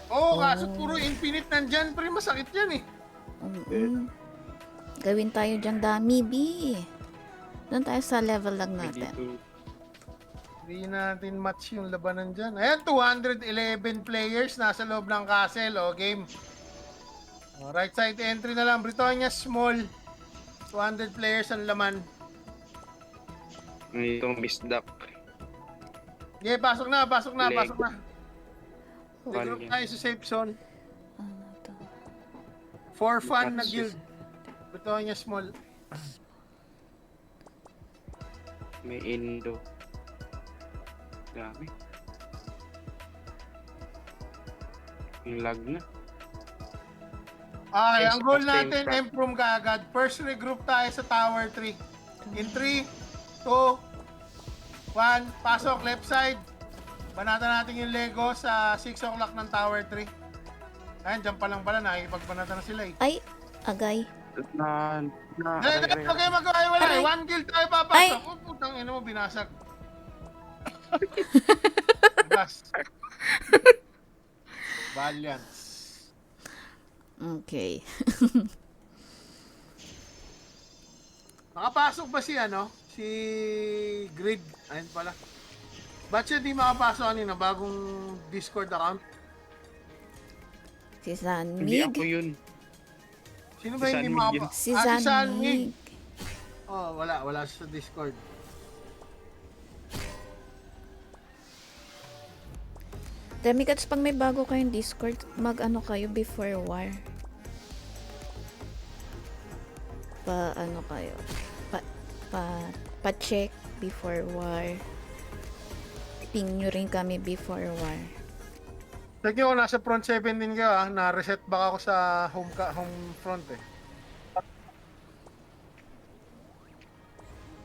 Oo, kaso puro Infinite nandyan. Pero masakit yan eh. Gawin tayo dyang dami, B. Doon tayo sa level lang natin. Hindi natin match yung labanan dyan. Ayan, 211 players nasa loob ng castle. O, game. O, right side entry na lang. Britonia Small. 200 players ang laman. Itong misdak. Okay, pasok na, pasok na, Leg. pasok na. Regroup tayo sa safe zone. Ano to? For fun na That's guild. Britonia Small. May Indo. Dami. Yung lag na. Okay, Yes, ang goal first time natin, start. improve kaagad. First, regroup tayo sa Tower 3. In 3, 2, 1, pasok, left side. Banatan natin yung Lego sa 6 o'clock ng Tower 3. Ayan, dyan pa lang pala, nakikipagbanatan na sila eh. Ay, agay. Okay, magkakaiwala eh. Aray. One kill tayo Ay. papasok. Oh, putang ina mo, binasag. Gas. Valiance. Okay. Nakapasok ba si ano? Si Grid? Ayun pala. Ba't siya di makapasok kanina? Bagong Discord account? Si Hindi ako Zanmig. yun. Sino ba Si hindi Sanmig makapasok? Si Si Sanmig. Zanmig. Oh, wala siya sa Discord. Demigats, pag may bago kayong Discord, mag-ano kayo before war. Pa-ano kayo? Pa-check before war. Ping nyo rin kami before war. Check nyo kung nasa front 7 din kayo ah. Na-reset back ako sa home front eh.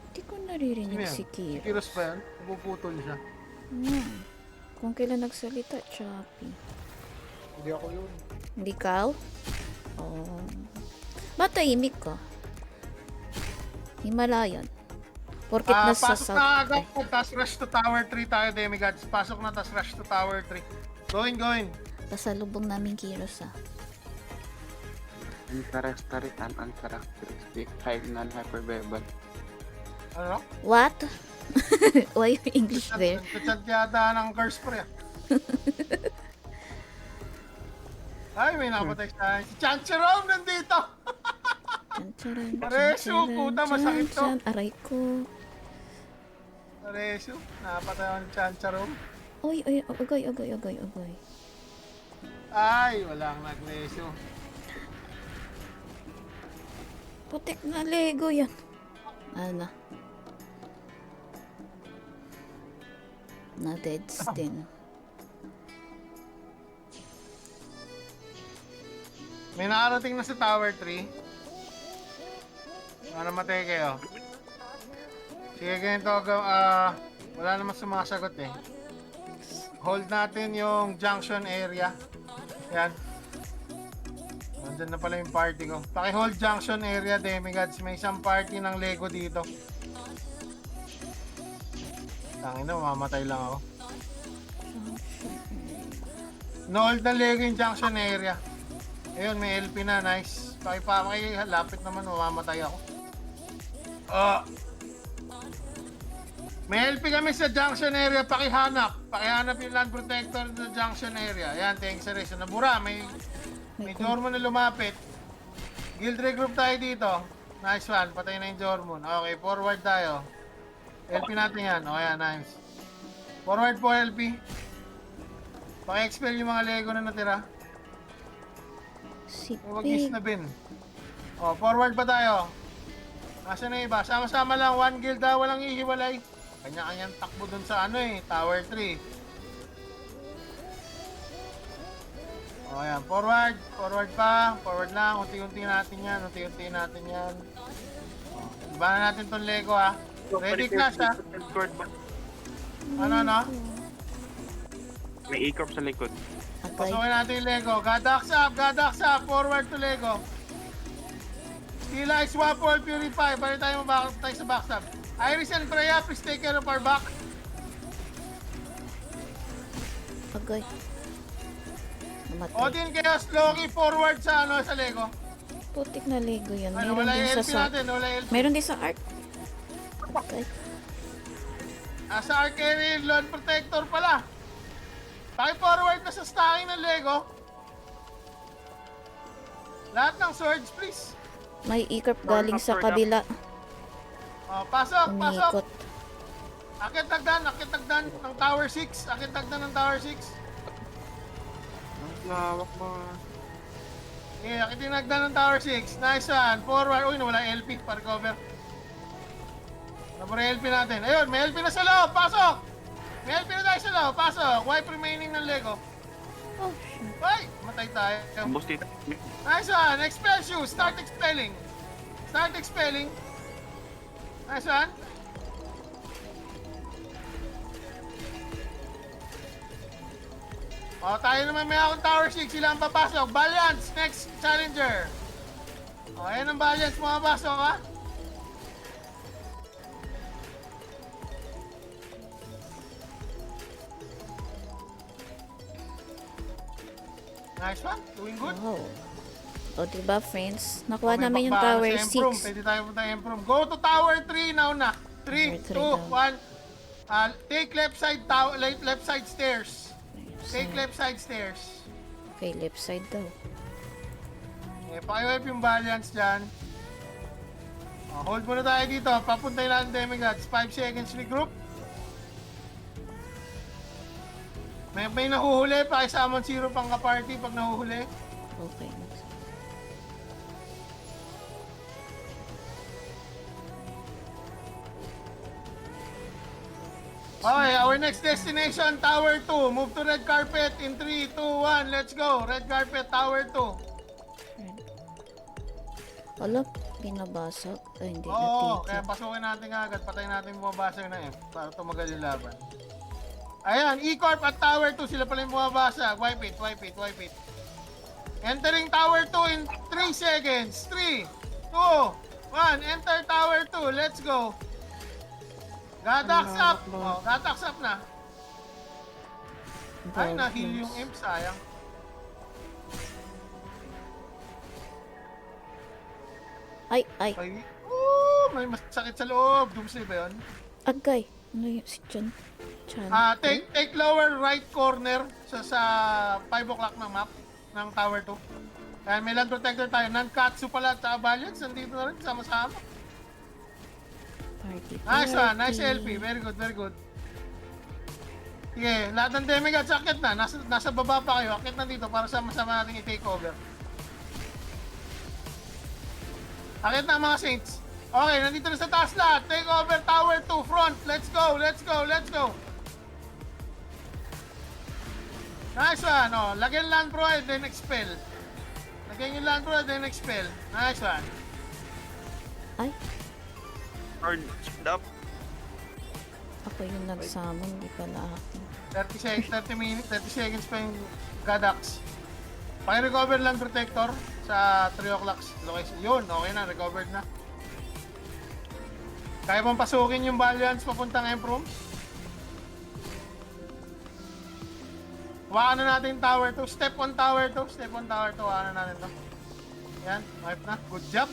Hindi ko Sino naririnig yan? si Kiro. Kiros ba yan? Napuputol siya. Kung kailan nagsalita, choppy. Hindi ako yun. Hindi ka? Oh. Ba't tahimik ka? Himalayan. Porkit nasa Pasok south. na agad po. Tas rush to Tower 3 tayo, Demigods. Pasok na, tas rush to Tower 3. Going. Pasalubong namin Kiros ah. Uncharacteristic, high non-hyperbebal. Ano? What? Why yung English there? Chat yata ng curse pre ah. Ay, may napatay sa akin. Si Chancherome nandito! Chancharan, Pareso, puta, masakit to. Aray ko. Pareso, napatay ako ng Chancherome. Oy, agay. Ay, walang nagreso. Putik na Lego yan. Ano na? Na-deads din. May nakarating na sa Tower 3. Namatay kayo. Sige, ganito. Wala naman sumasagot eh. Hold natin yung junction area. Yan. Nandyan na pala yung party ko. Paki-hold junction area, demigods. May isang party ng Lego dito. Tangina, mamamatay lang ako. No-hold na Lego yung junction area. Ayun, may LP na. Nice. Lapit naman, mamamatay ako. May LP kami sa junction area, pakihanap. Pakihanap yung land protector sa junction area. Ayan, thanks sa reason. Nabura, may Jormon na lumapit. Guild regroup tayo dito. Nice one, patay na yung Jormon. Okay, forward tayo. LP natin yan. O, ayan, nice. Forward po, LP. Paki-expel yung mga Lego na natira. Si Huwag is Pig. na bin. O, forward pa tayo. Nasaan na iba? Sama-sama lang, one guild ha, walang ihiwalay. Kanya-kanyang takbo dun sa Tower 3. O, ayan, forward. Forward pa. Forward lang. Unti-unti natin yan. Unti-unti natin yan. O, iba na natin tong Lego ha. Ready class ha. Ano? May E-corp sa likod. Agay. Pasukin natin yung Lego. Gadax up. Forward to Lego. Stila, swap or purify. Balik tayo tayo sa backstab. Iris and Freya, please take care of our back. Agay. Namatay. Odin, Chaos, Loki, forward sa sa Lego. Putik na Lego yun. Ano, Meron wala din yung sa LP sa... natin, wala yung LP. Meron din sa art. Agay. Sa Arcane, Lord Protector pala. Paki-forward na sa stacking ng Lego. Lahat ng swords, please. May E-corp galing sa kabila. Pasok. Umiikot. Akit tagdan ng Tower 6. Akit tagdan ng Tower 6. Ang lawak mo. Okay, akit tinagdan ng Tower 6. Nice one. Forward. Uy, nawala LP para cover. Nabura LP natin. Ayun, may LP na sa loob. Pasok! May LP na tayo sa loob. Pasok. Wipe remaining ng Lego. Oh, shoot. Ay! Matay tayo. Boss dito. Nice one. Expel shoes. Start expelling. Nice one. Tayo naman may akong Tower 6. Sila ang papasok. Valiance, next challenger. Ayan ang Valiance. Pumapasok ha. Nice one. Doing good. Wow. O, diba, friends? Nakuha May namin yung bakbakan Tower sa Emprome. 6. Pwede tayo punta Emprome. Go to Tower 3 now na. 3, 2, 1. Take left side stairs. Take left side stairs. Okay, left side daw. Pakiwipe yung Valiance dyan. Hold muna tayo dito. Papuntay natin Demigods. 5 seconds regroup. May nahuhuli. Pakisummon 0 pang ka-party pag nahuhuli. Okay. Okay, our next destination, Tower 2. Move to red carpet in 3, 2, 1. Let's go. Red carpet, Tower 2. Wala, binabasag. Ay, hindi Oo, natin. kaya pasukin natin agad. Patayin natin bumabasag na F para tumagal yung laban. Ayan, E-Corp at Tower 2. Sila pala yung bumabasag. Wipe it. Entering Tower 2 in 3 seconds. 3, 2, 1. Enter Tower 2. Let's go. Gadax up. Gadax up na. Ay, na-heal yung imp. Sayang. Ay. Ay, may masakit sa loob. Doomsday ba yun? Agay. Ano yung si Chan? Take lower right corner sa 5 o'clock ng map ng Tower 2. Kaya may land protector tayo. Nankatsu pala at Valiance. Nandito na rin. Sama-sama. Party. Nice one. Nice LP. Very good. Sige. Lahat ng demigods akit na. Nasa baba pa kayo. Akit na dito para sama-sama natin i-take over. Akit na mga saints. Okay. Nandito na sa taas lahat. Take over Tower 2 front. Let's go. Nice one. Lagyan land pro then expel. Lagyan yung land pro then expel. Nice one. Ay. Hard. Speed up. Ako yung nagsamon, di pala ako. 30 seconds pa yung Gadax. Paki-recover lang protector sa 3 o'clock location. Yun, okay na, recovered na. Kaya bang pasukin yung Valiance papuntang Emperor? Hawakan na natin yung tower 2. Step on tower 2. Step on tower 2. Hawakan na natin to. Yan, wipe na. Good job.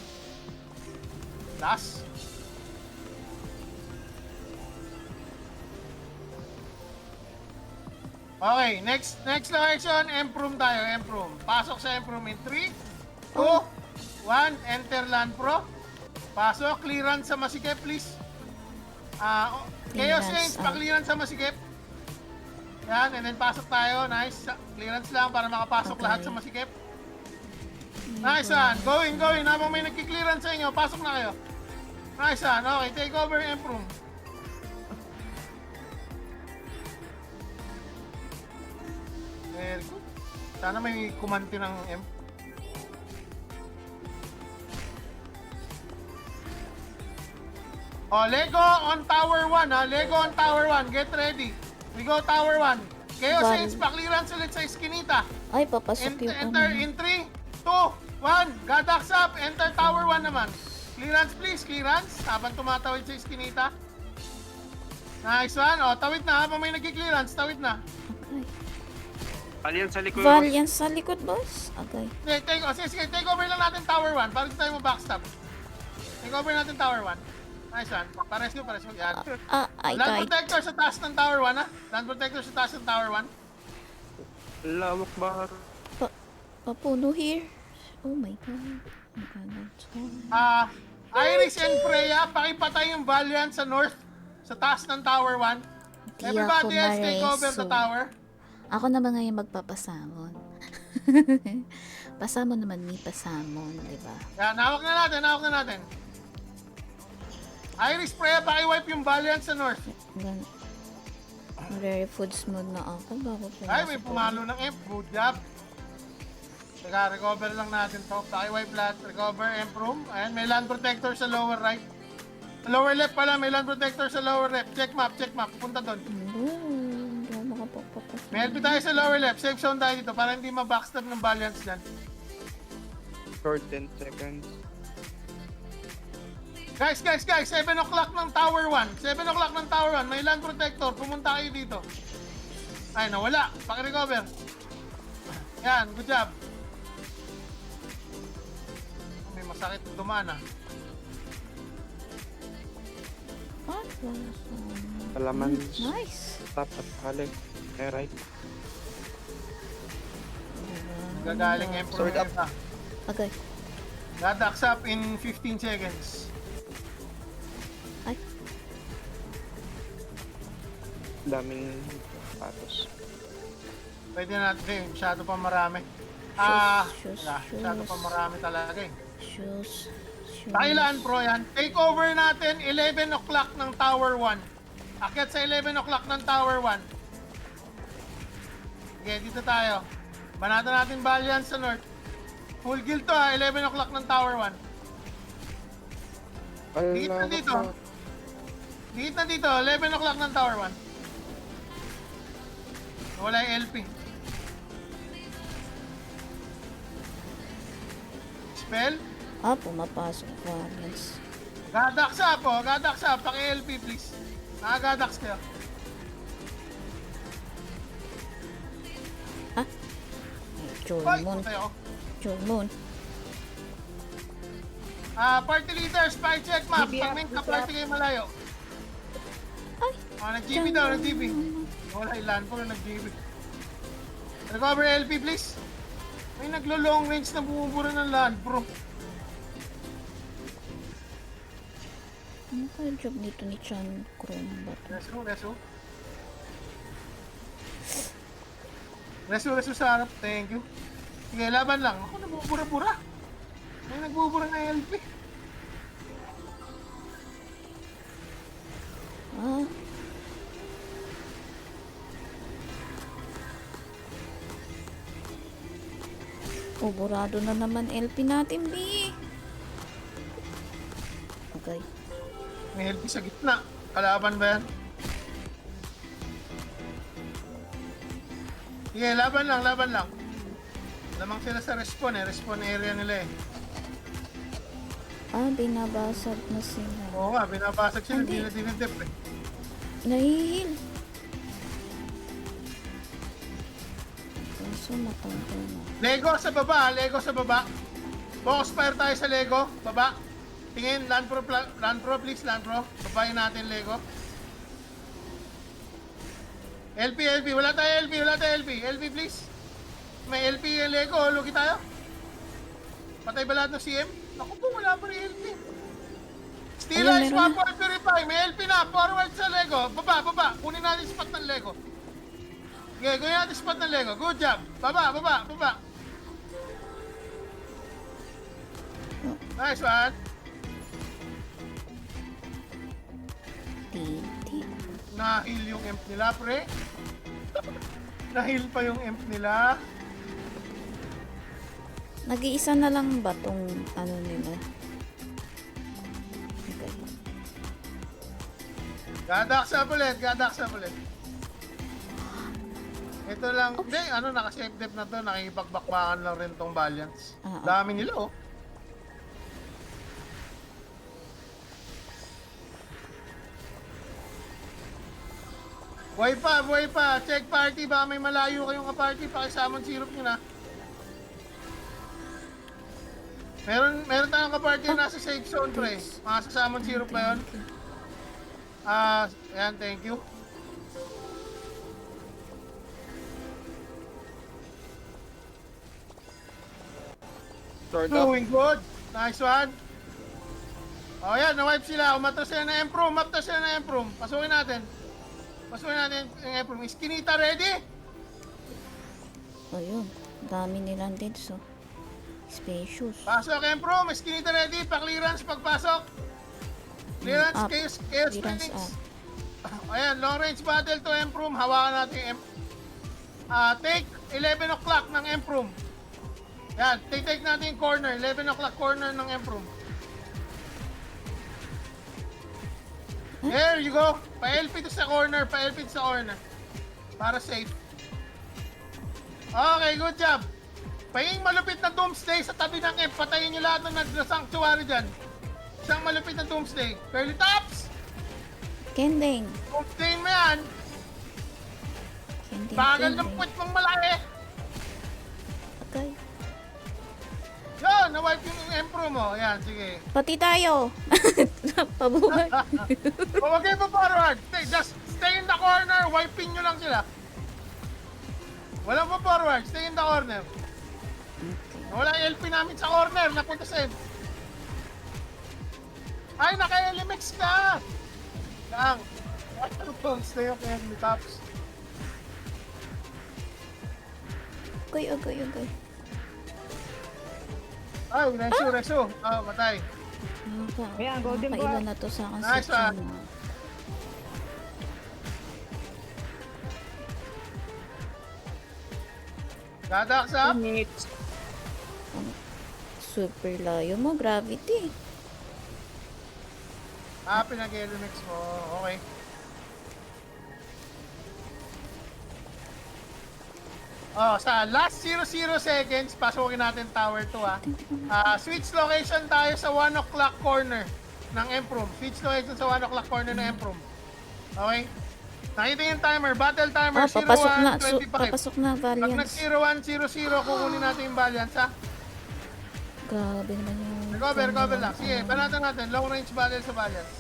Last. Okay, next location, Emperor tayo, Emperor. Pasok sa Emperor in 3, 2, 1, enter Land Pro. Pasok, clearance sa Masikip, please. Chaos Clearance, Saints, pa-clearance sa Masikip. Yan, and then pasok tayo. Nice. Clearance lang para makapasok Okay. lahat sa Masikip. Nice one. Going. Habang may nagki-clearance sa inyo, pasok na kayo. Nice one. Okay, take over Emperor. Very good. Sana may kumanti ng M. Oh, Lego on Tower 1 ha. Lego on Tower 1. Get ready. We go Tower 1. Chaos One. Saints, pa-clearance ulit sa Eskinita. Ay, papasok yung Enter in 3, 2, 1. Gadax up. Enter Tower 1 naman. Clearance please, clearance. Habang tumatawid sa Eskinita. Nice one. Oh, tawid na. Habang may nagki-clearance, tawid na. Okay. Alien sa likod. Valiant sa likod, boss. Okay. Sige, take over lang natin Tower 1 para hindi tayo ma-backstab. Take over natin Tower 1. Nice one. Pares nyo. Yan. Ay, Land kahit. Protector sa taas ng Tower 1 ha. Land Protector sa taas ng Tower 1. Lawak ba? Papuno here. Oh my god. Oh my god. Iris and Freya, pakipatay yung Valiant sa north, sa taas ng Tower 1. Everybody else take over the tower. Ako naman ngayon magpapasamon. Pasamon naman ni pasamon, di ba? Yan, hawak na natin. Iris, Freya, pakiwipe yung Valiant sa north. Rare foods mode na ako bago Ay, may pumalo ng Imp. Good job. Teka, recover lang natin to. Pakiwipe lahat. Recover, improve. Ayan, may land protector sa lower right. Sa lower left pala, may land protector sa lower left. Check map. Punta doon. Hindi ako makapagpapasamon. May LP tayo sa lower left. Safe zone tayo dito para hindi ma-backstab ng Valiants dyan. Short 10 seconds. Guys, 7 o'clock ng Tower 1. 7 o'clock ng Tower 1. May land protector. Pumunta kayo dito. Ay, nawala. Paki-recover. Yan, good job. May masakit dumaan ah. Ah, wala sa... Palaman. Nice. Top at halik. Right. Gagaling Emperor. Sword up. Okay. Gadax up in 15 seconds. Ay. Daming patos. Pwede natin eh. Masyado pa marami. Shoes. Masyado pa marami talaga eh. Shoes. Thailand Pro yan. Take over natin 11 o'clock ng Tower 1. Akyat sa 11 o'clock ng Tower 1. Okay, dito tayo. Banatan natin Valiant sa north. Full guild to ha, 11 o'clock ng Tower 1. Dikit na dito. Dikit na dito, 11 o'clock ng Tower 1. Wala yung LP. Spell? Pumapasok Valiants. Gadax up oh, Gadax up. Paki-LP please. Gadax kayo. Joel Moon. Tayo. Joel Moon. Party leaders, spy check map. Pag may ka-party kayo malayo. Ay. Nag-GB daw, nag-GB. Wala ilan po na nag-GB. Recover LP please. May naglo-long range na bumubura ng land bro. Ano kaya job nito ni Chan Chrome ba? Reso sa harap. Thank you. Sige, laban lang. Ako nabubura-bura. May nagbubura ng LP. Burado na naman LP natin, B. Okay. May LP sa gitna. Kalaban ba yan? Sige, laban lang, laban lang. Lamang sila sa respawn eh. Respawn area nila eh. Ah, binabasag na sila. Oo nga, binabasag sila. Hindi. Hindi na dinidip eh. Nahihil. Kaso matanggal na. Lego sa baba, Lego sa baba. Focus fire tayo sa Lego. Baba. Tingin, land pro please, land pro. Babayin natin Lego. LP, wala tayo LP please. May LP yung Lego, lugi tayo. Patay ba lahat ng CM? Naku po, wala pa rin LP. Steel Ayun, Eyes, meron na. 1 Purify, may LP na, forward sa Lego. Baba, kunin natin spot ng Lego. Okay, kunin natin spot ng Lego, good job. Baba. Nice one. Titi. Na-heal yung imp nila, pre. Na-heal pa yung imp nila. Nag-iisa na lang ba tong ano nila? Okay. Gadaksa ulit. Ito lang, hindi, naka-safe dep na to, nakikipagbakbakan lang rin tong Valiants. Dami nila, oh. Buhay pa, check party, baka may malayo kayong ka-party, pakisamon syrup nyo na. Meron tayong ka-party na nasa safe zone, pre. Makasasamon syrup ba yun? Ayan, thank you. Sword up. Doing good. Nice one. Oh, yan. Na-wipe sila. Umatras sila na Emproom. Maptas sila na Emproom. Pasukin natin yung Emproom. Iskinita ready? Ayun. Dami nilang din so. Spacious. Pasok Emproom. Iskinita ready. Pa-clearance pagpasok. Clearance. Up. Chaos Clearance Phoenix. up. Ayan. Long range battle to Emproom. Hawakan natin yung take 11 o'clock ng Emproom. Yan. Take natin yung corner. 11 o'clock corner ng Emproom. There you go. Pa-LP to sa corner. Para safe. Okay, good job. Pahing malupit na Doomsday sa tabi ng Emp. Patayin nyo lahat ng nag-sanctuary dyan. Isang malupit na Doomsday. Curly Tops! Kending. Doomsday mo yan. Kending. Bagal ng puwet mong malaki. Okay. Yun, na-wipe yung Empro mo. Yan, sige. Pati tayo. Pabuhay. Huwag kayo pa-forward. Just stay in the corner. Wiping nyo lang sila. Walang pa-forward. Stay in the corner. Wala yung LP namin sa corner. Napunta sa end. Ay, naka-LMX ka! Lang. Stay okay on the tops. Okay. Ay, reso. Matay. Ayan, golden ball. Nakailan na to sa akin Nice sa one. Dadaksa. Super layo mo, gravity. Pinag-LMX mo. Okay. Sa last 00 seconds, pasukin natin tower 2 switch location tayo sa 1 o'clock corner ng Emproom. Switch location sa 1 o'clock corner ng Emproom. Okay? Nakita yung timer, battle timer, Papasok na. 01:25. Papasok na, Pag Valiance. nag-01:00, kukunin natin yung Valiance, ha? Grabe naman yung... Recover lang. Sige, panatan natin. Long range battle sa Valiance.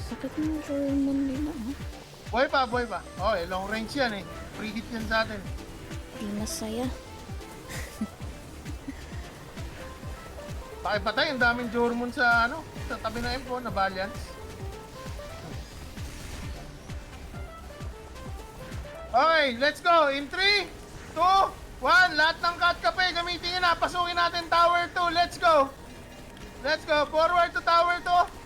Sakit ng hormone nila, ha? Boy pa. Long range yan eh. Free hit yan sa atin. Di masaya. Pakipatay, ang daming Jormon sa sa tabi ng M4 na Valiance. Okay, let's go. In 3, 2, 1. Lahat ng cut kape, gamitin nyo na. Pasukin natin Tower 2. Let's go. Forward to Tower 2.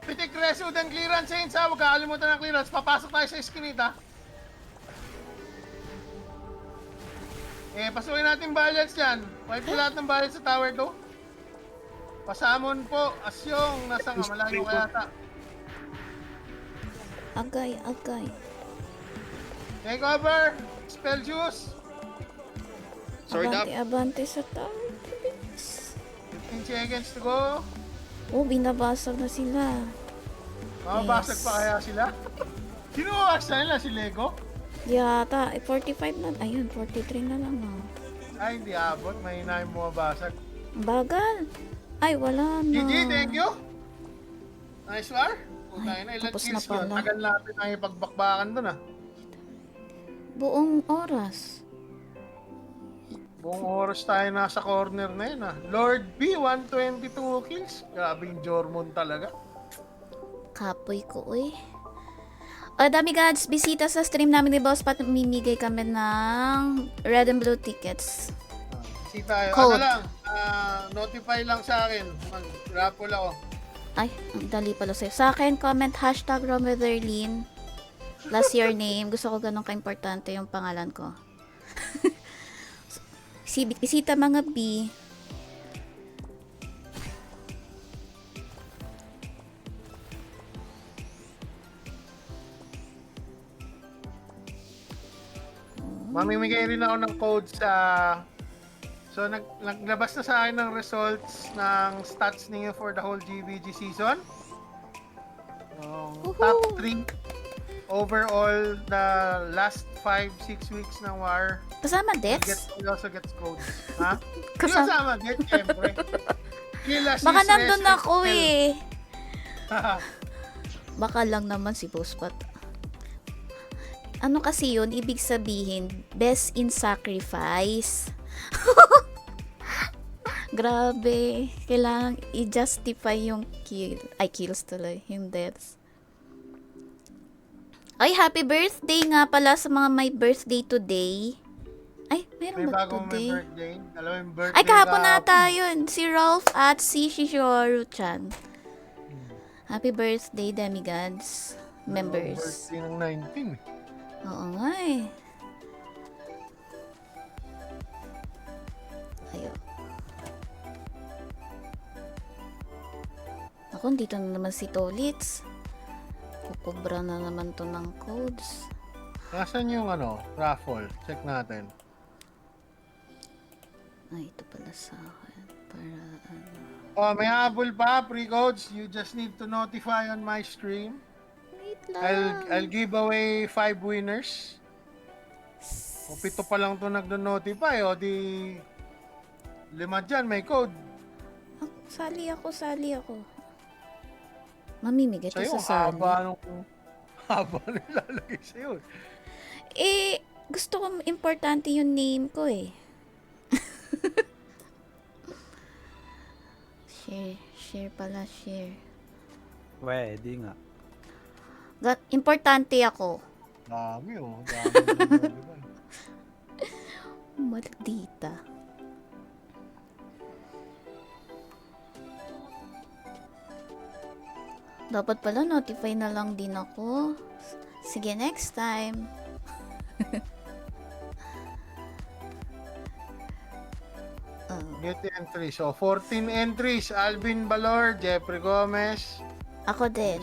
Pitik resu then clearance Saints, ha. Huwag kakalimutan ng clearance. Papasok tayo sa eskinita. Pasukin natin Valiance dyan. Wipe po lahat ng Valiance sa Tower 2. Pasamon po, Asyong, nasa nga, malayo kaya ata. Agay, agay. Take over! Spell juice! Sword up. Abante, abante sa tower. 15 seconds to go. Oh, binabasag na sila. Mababasag Yes. pa kaya sila? Sino mabasag nila? Si Lego? Yata, 45 na. Ayun, 43 na lang ah. Ay, hindi abot. Mahina yung bumabasag. Bagal. Ay, wala na. GG, thank you! Nice war! Putang ina, ilan tapos na kills yun? pala. Tagal natin ang ipagbakbakan dun ah. Buong oras. Buong oras tayo nasa corner na yun ah. Lord B, 122 kills. Grabe yung Jormon talaga. Kapoy ko, uy. O, dami gods, bisita sa stream namin ni Boss Pat. Mimigay kami ng red and blue tickets. Si tayo. Code. Ano lang, notify lang sa akin. Mag-raffle ako. Ay, ang dali pala sa'yo. Sa akin, comment hashtag Romwitherlyn. Plus your name. Gusto ko ganun ka-importante yung pangalan ko. Bisita mga B. Mamimigay rin ako ng code sa... So, naglabas na sa akin ng results ng stats niyo for the whole GVG season. Woohoo! Top 3 overall the last 5-6 weeks ng war. Kasama We deaths? also gets codes. Ha? Kasama- Kasama get, syempre. Kill assist, Baka nandun rest, ako kill. eh. Baka lang naman si Boss Pat. Ano kasi yun? Ibig sabihin, best in sacrifice. Grabe. Kailangan i-justify yung kill. Ay, kills tuloy. Yung deaths. Ay, happy birthday nga pala sa mga may birthday today. Ay, May meron ba bagong may today? birthday. Alam mo yung birthday Ay, kahapon kahapon. nata yun. Si Rolf at si Shishoru-chan. Happy birthday, demigods. Members. Birthday ng 19 eh. Oo nga eh. Ayun. Ako, dito na naman si Tolitz. Kukubra na naman to ng codes. Nasaan yung raffle? Check natin. Ay, ito pala sa akin. Para ano. Oh, may habol pa, pre-codes. You just need to notify on my stream. Wait lang. I'll give away 5 winners. O 7 pa lang to nagno-notify. O di 5 dyan, may code. Sali ako. Mamimigay to Sa'yo, sa sali. haba nilalagay sa'yo. Eh, gusto ko importante yung name ko eh. Share pala, share. Pwede nga. Importante ako. Dami Dami. Maldita. Dapat pala notify na lang din ako. Sige, next time. Get the entries. So, 14 entries. Alvin Balor, Jeffrey Gomez. Ako din.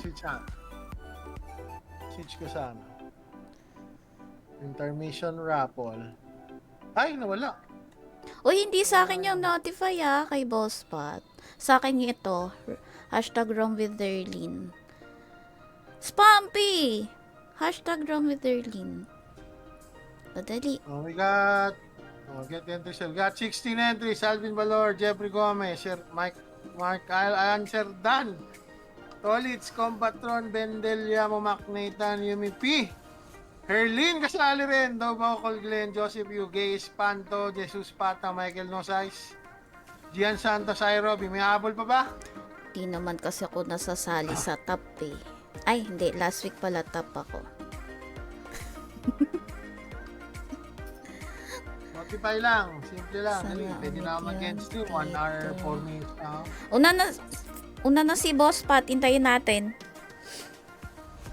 Switch ko sana. Intermission raffle. Ay, nawala. Uy, hindi sa akin yung notify kay Boss Pat. Sa akin ito. Hashtag Romwitherlyn. Spampy! Hashtag Romwitherlyn. Padali. Oh, we got... get the entries. We got 16 entries. Alvin Balor, Jeffrey Gomez, Sir Mark Alan Dan, Tolitz, Combatron, Bendel, Yamo, Nathan, Yumi P, Herlin kasali rin, Dobao, Glenn, Joseph Yu, Gay Espanto, Jesus Pata, Michael Nosais, Gian Santos, Irobi. May habol pa ba? Di naman kasi ako nasasali sa top eh. Ay, hindi. Last week pala top ako. Notify lang. Simple lang. Sana Dali, pwede na ako ulit mag-against yan you. 1 hour, dito. 4 minutes na ako. Una na si Boss Pat. Hintayin natin.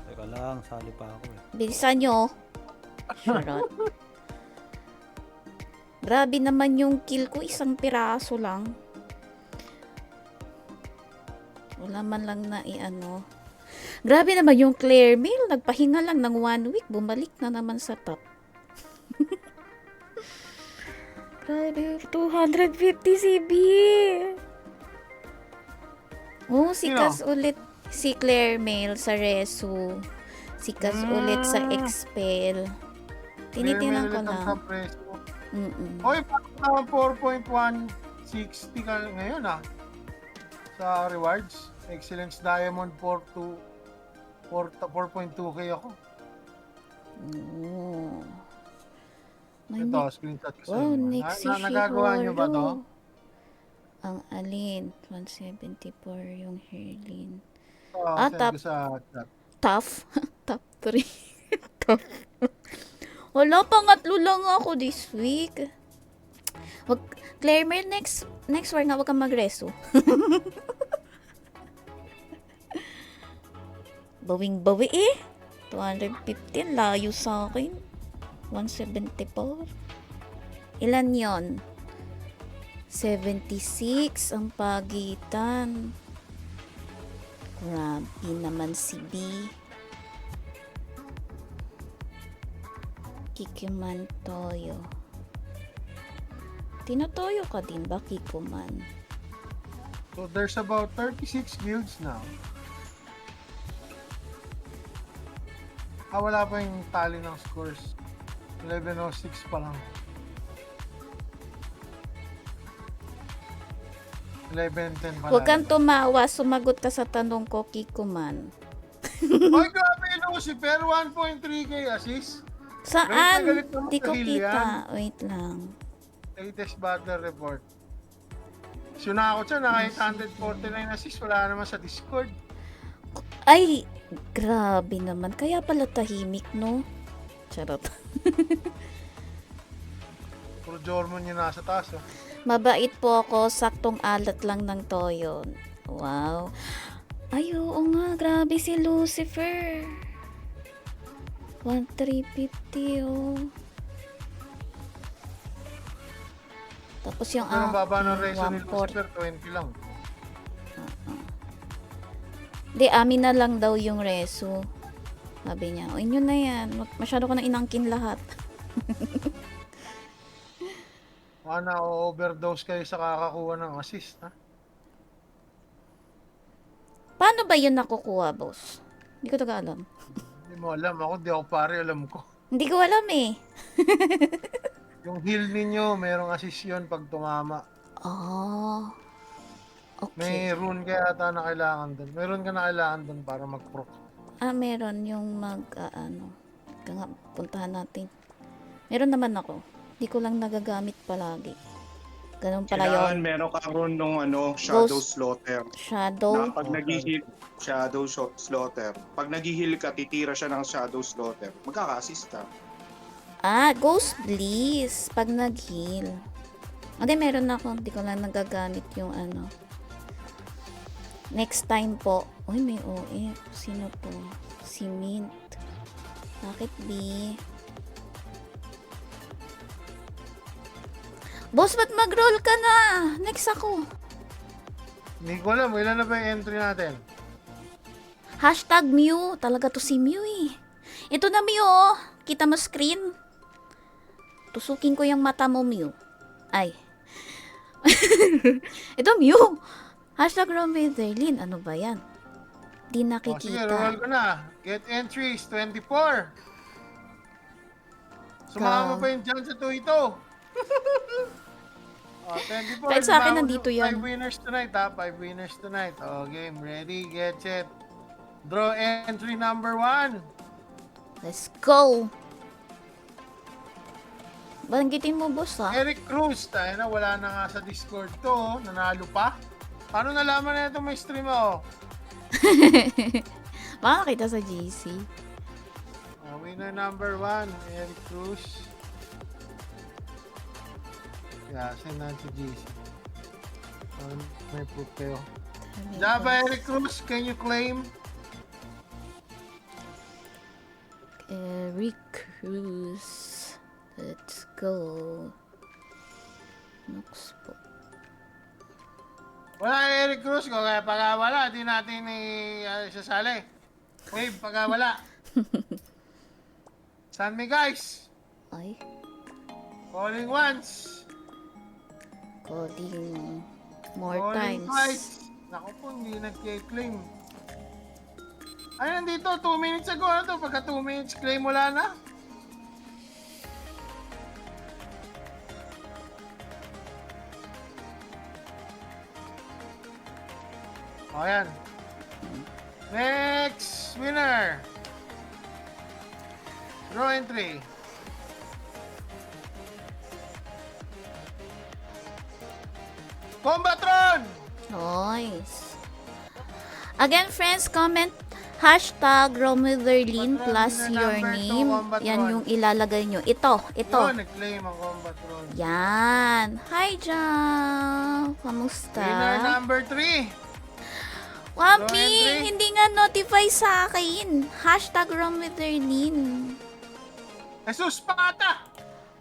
Teka lang, sali pa ako eh. Bilisan nyo. Charot. Grabe naman yung kill ko. Isang piraso lang. Wala man lang na i-ano. Grabe naman yung Claire Mail. Nagpahinga lang ng 1 week. Bumalik na naman sa top. Grabe, 250 CB. Oh, sikas ulit si Claire Mail sa Resu. Sikas ulit sa Expel. Tinitinan ko Sa lang. preso. Mm-mm. Oy, parang 4.160 ka ngayon sa rewards. Excellence Diamond 4.2k ako. Oh. May Ito, screenshot ko sa wow, inyo. next si Nagagawa nyo ba to? Ang alin? 174 yung Herlin. Send top. ko sa chat. Tough. Top 3. Tough. Wala, pangatlo lang ako this week. Wag, Claire Mer, next war nga, wag kang magreso. Bawing-bawi eh. 215, layo sa akin. 174. Ilan yon? 76 ang pagitan. Grabe naman si B. Kikuman Toyo. Tinotoyo ka din ba, Kikuman? So there's about 36 guilds now. Wala pa yung tally ng scores. 1106 pa lang. 1110 pa Huwag lang. kang tumawa, sumagot ka sa tanong ko, Kikuman. Ay, grabe, Lucifer, 1.3k assist. Saan? Galit na galit naman Di sa ko Hill kita. yan. Wait lang. Latest battle report. Suna ako siya, naka 849 assist, wala naman sa Discord. Ay, grabe naman. Kaya pala tahimik, no? Charot. Puro Jormon yung nasa taas. Oh. Mabait po ako, saktong alat lang ng toyo. Wow. Ay, oo nga, grabe si Lucifer. 1,350, oh. Tapos yung Pero baba ng reso ni 140. Lucifer, 20 lang. Di, amin na lang daw yung reso. Sabi niya, o inyo na yan. Masyado ko na inangkin lahat. Baka na-overdose kayo sa kakakuha ng assist, ha? Paano ba yun nakukuha, boss? Hindi ko taga alam. Hindi mo alam. Ako, di ako pare, alam ko. Hindi ko alam eh. Yung heal ninyo, merong assist yun pag tumama. Oh. May Okay. rune ka yata na kailangan doon. May rune ka na kailangan doon para mag-proc. Meron yung Ika nga, puntahan natin. Meron naman ako. Hindi ko lang nagagamit palagi. Ganun pala Kailangan yun. meron ka ron nung Shadow Ghost- Slaughter. Shadow. Na pag nag-heal, Shadow Slaughter. Pag nag-heal ka, titira siya ng Shadow Slaughter. Magkaka-assist ka. Ghost Bliss. Pag nag-heal. Hindi, meron ako. Hindi ko lang nagagamit yung Next time po. Uy, may OE. Sino to? Si Mint. Bakit B? Boss, ba't mag-roll ka na? Next ako. Hindi ko alam, ilan na ba yung entry natin? Hashtag Mew. Talaga to si Mew eh. Ito na Mew oh. Kita mo screen? Tusukin ko yung mata mo Mew. Ay. Ito Mew. Hashtag Romy Derlin. Ano ba yan? Di O, sige, nakikita. roll ko na. Get entries, 24. Sumama Ka- pa yun dyan sa tuito. 24. Kahit sa akin, Bawal nandito yung yan. 5 winners tonight, ha? 5 winners tonight. O, game. Ready, get set. Draw entry number 1. Let's go. Banggitin mo boss ha. Eric Cruz. Tayo na, wala na nga sa Discord to. Oh. Nanalo pa. Paano nalaman na ito may stream ako? Baka nakita sa GC. Winner number 1, Eric Cruz. Yeah, send na si GC. May proof kayo. Java Eric Cruz, can you claim? Eric Cruz. Let's go. Nox po. Wala Eric Cruz ko, kaya pag wala, di natin isasali. Wave, pagka wala. Saan me guys? Ay, Calling once. coding more Calling times. twice. Naku po, hindi nag-claim. Ay, nandito, 2 minutes ago. Ano to? Pagka 2 minutes, claim wala na. O, yan. Next winner. Draw entry. Combatron! Nice. Again, friends, comment hashtag Romulerlin plus your name. Yan yung ilalagay nyo. Ito. Yun, nag-claim ang Combatron. Yan. Hi, Jam. Kamusta? Winner number 3. Wampi, Entry. hindi nga notify sa akin. Hashtag Romulerlin. Jesus Pata!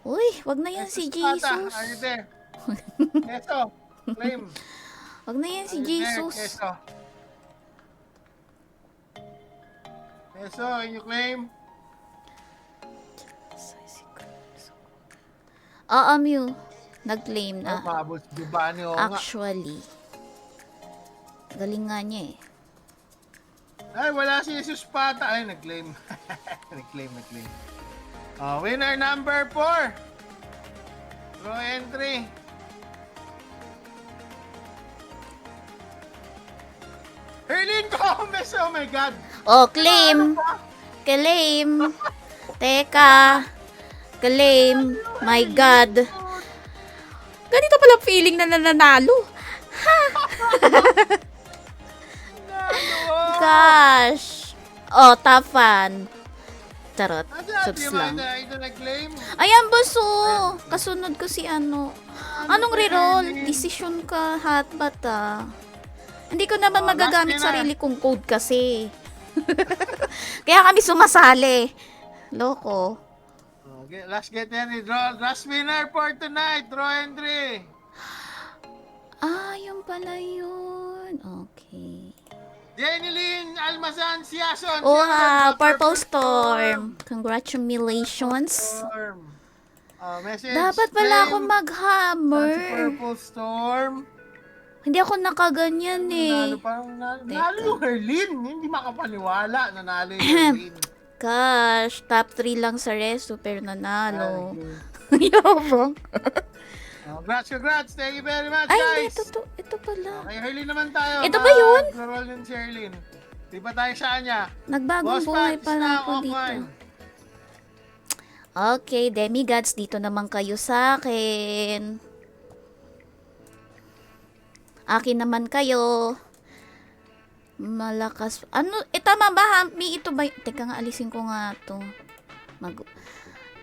Uy, wag na yan si Jesus. Are you there? Eso, claim. Wag na yan si Are you there, Jesus. Eso. Eso, can you claim? Oo, Mew. Nag-claim na. Mabos, Giovanni, o nga. Actually. Galing nga niya eh. Ay, wala si Jesus Pata. Ay, nag-claim. nag-claim. Winner number 4. Draw entry. Herlin Gomez, oh my God. Oh, claim. Claim. Teka. Claim. My God. Ganito pala feeling na nananalo. Gosh. Oh, tafan. Charot. Subs lang. Ito nag-claim. Ayan, boso. Kasunod ko si ano. Anong reroll? Decision ka, hot bata. Hindi ko naman magagamit last winner. sarili kong code kasi. Kaya kami sumasali. Loko. Okay, last get entry. Draw. Last winner for tonight. Draw entry. Ah, yun pala yun. Okay. Jenny Lynn Almazan Siason. Wow, Purple Storm. Congratulations. Storm. Message. Dapat pala ako claim. mag-hammer. Si Purple Storm. Hindi ako nakaganyan eh. Nalo parang Teka. nalo yung Herlin. Hindi makapaniwala. Nanalo yung Herlin. Gosh, top 3 lang sa resto pero nanalo. Ay, Yabang. Congrats. Thank you very much, Ay, hindi. guys. Ito pala. Okay, Herlin naman tayo. Ito ba yun? Mag-roll yun si Herlin. Di ba tayo sa kanya? Nagbagong Boss buhay Pat, pala now ako dito. offline. Okay, demigods, dito naman kayo sa akin. Akin naman kayo. Malakas. Ano? Tama ba, Hampmi? Ito ba? Teka nga, alisin ko nga to.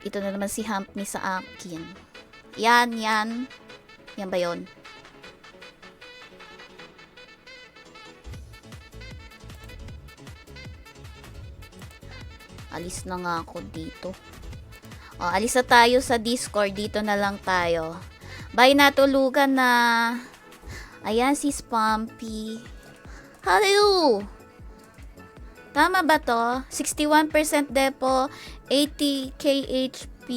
Ito na naman si Hampmi sa akin. Yan. Yan ba yun? Alis na nga ako dito. O, alis na tayo sa Discord. Dito na lang tayo. Bye, natulugan na. Ayan si Spampy. Hello! Tama ba to? 61% depo, 80 KHP.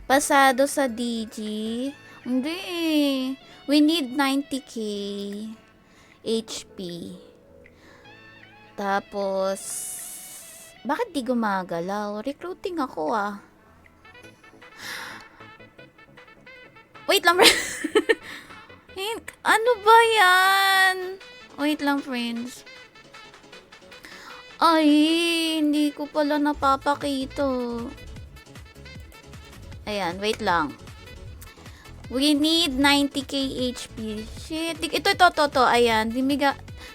Pasado sa DG. Hindi. We need 90k HP. Tapos, bakit di gumagalaw? Recruiting ako ah. Wait lang. Ano ba yan? Wait lang, friends. Ay, hindi ko pala napapakita. Ayan, wait lang. We need 90k HP. Shit. Ito. Ayan,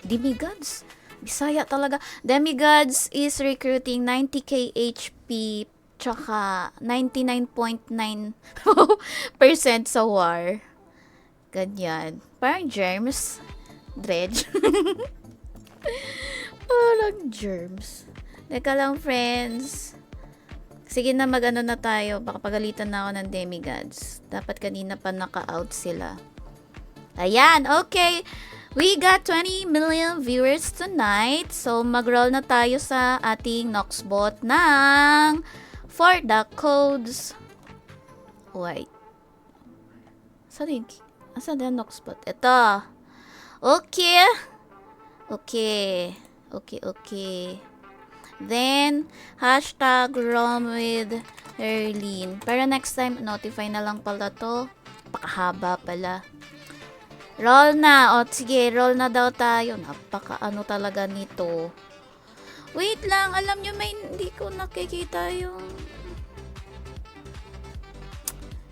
Demigods. Bisaya talaga. Demigods is recruiting 90k HP tsaka 99.9% sa war. Ganyan. Parang germs. Dredge. Parang germs. Teka lang, friends. Sige na, mag-ano na tayo. Baka pagalitan na ako ng demigods. Dapat kanina pa naka-out sila. Ayan, okay. We got 20 million viewers tonight. So, mag-roll na tayo sa ating Noxbot ng for the codes. Wait. Saan yung Noxbot? Ito. Okay. Okay. Then, hashtag Rom with Herlene. Pero next time, notify na lang pala to. Pakahaba pala. Roll na. O, sige, roll na daw tayo. Napaka ano talaga nito. Wait lang. Alam nyo, hindi ko nakikita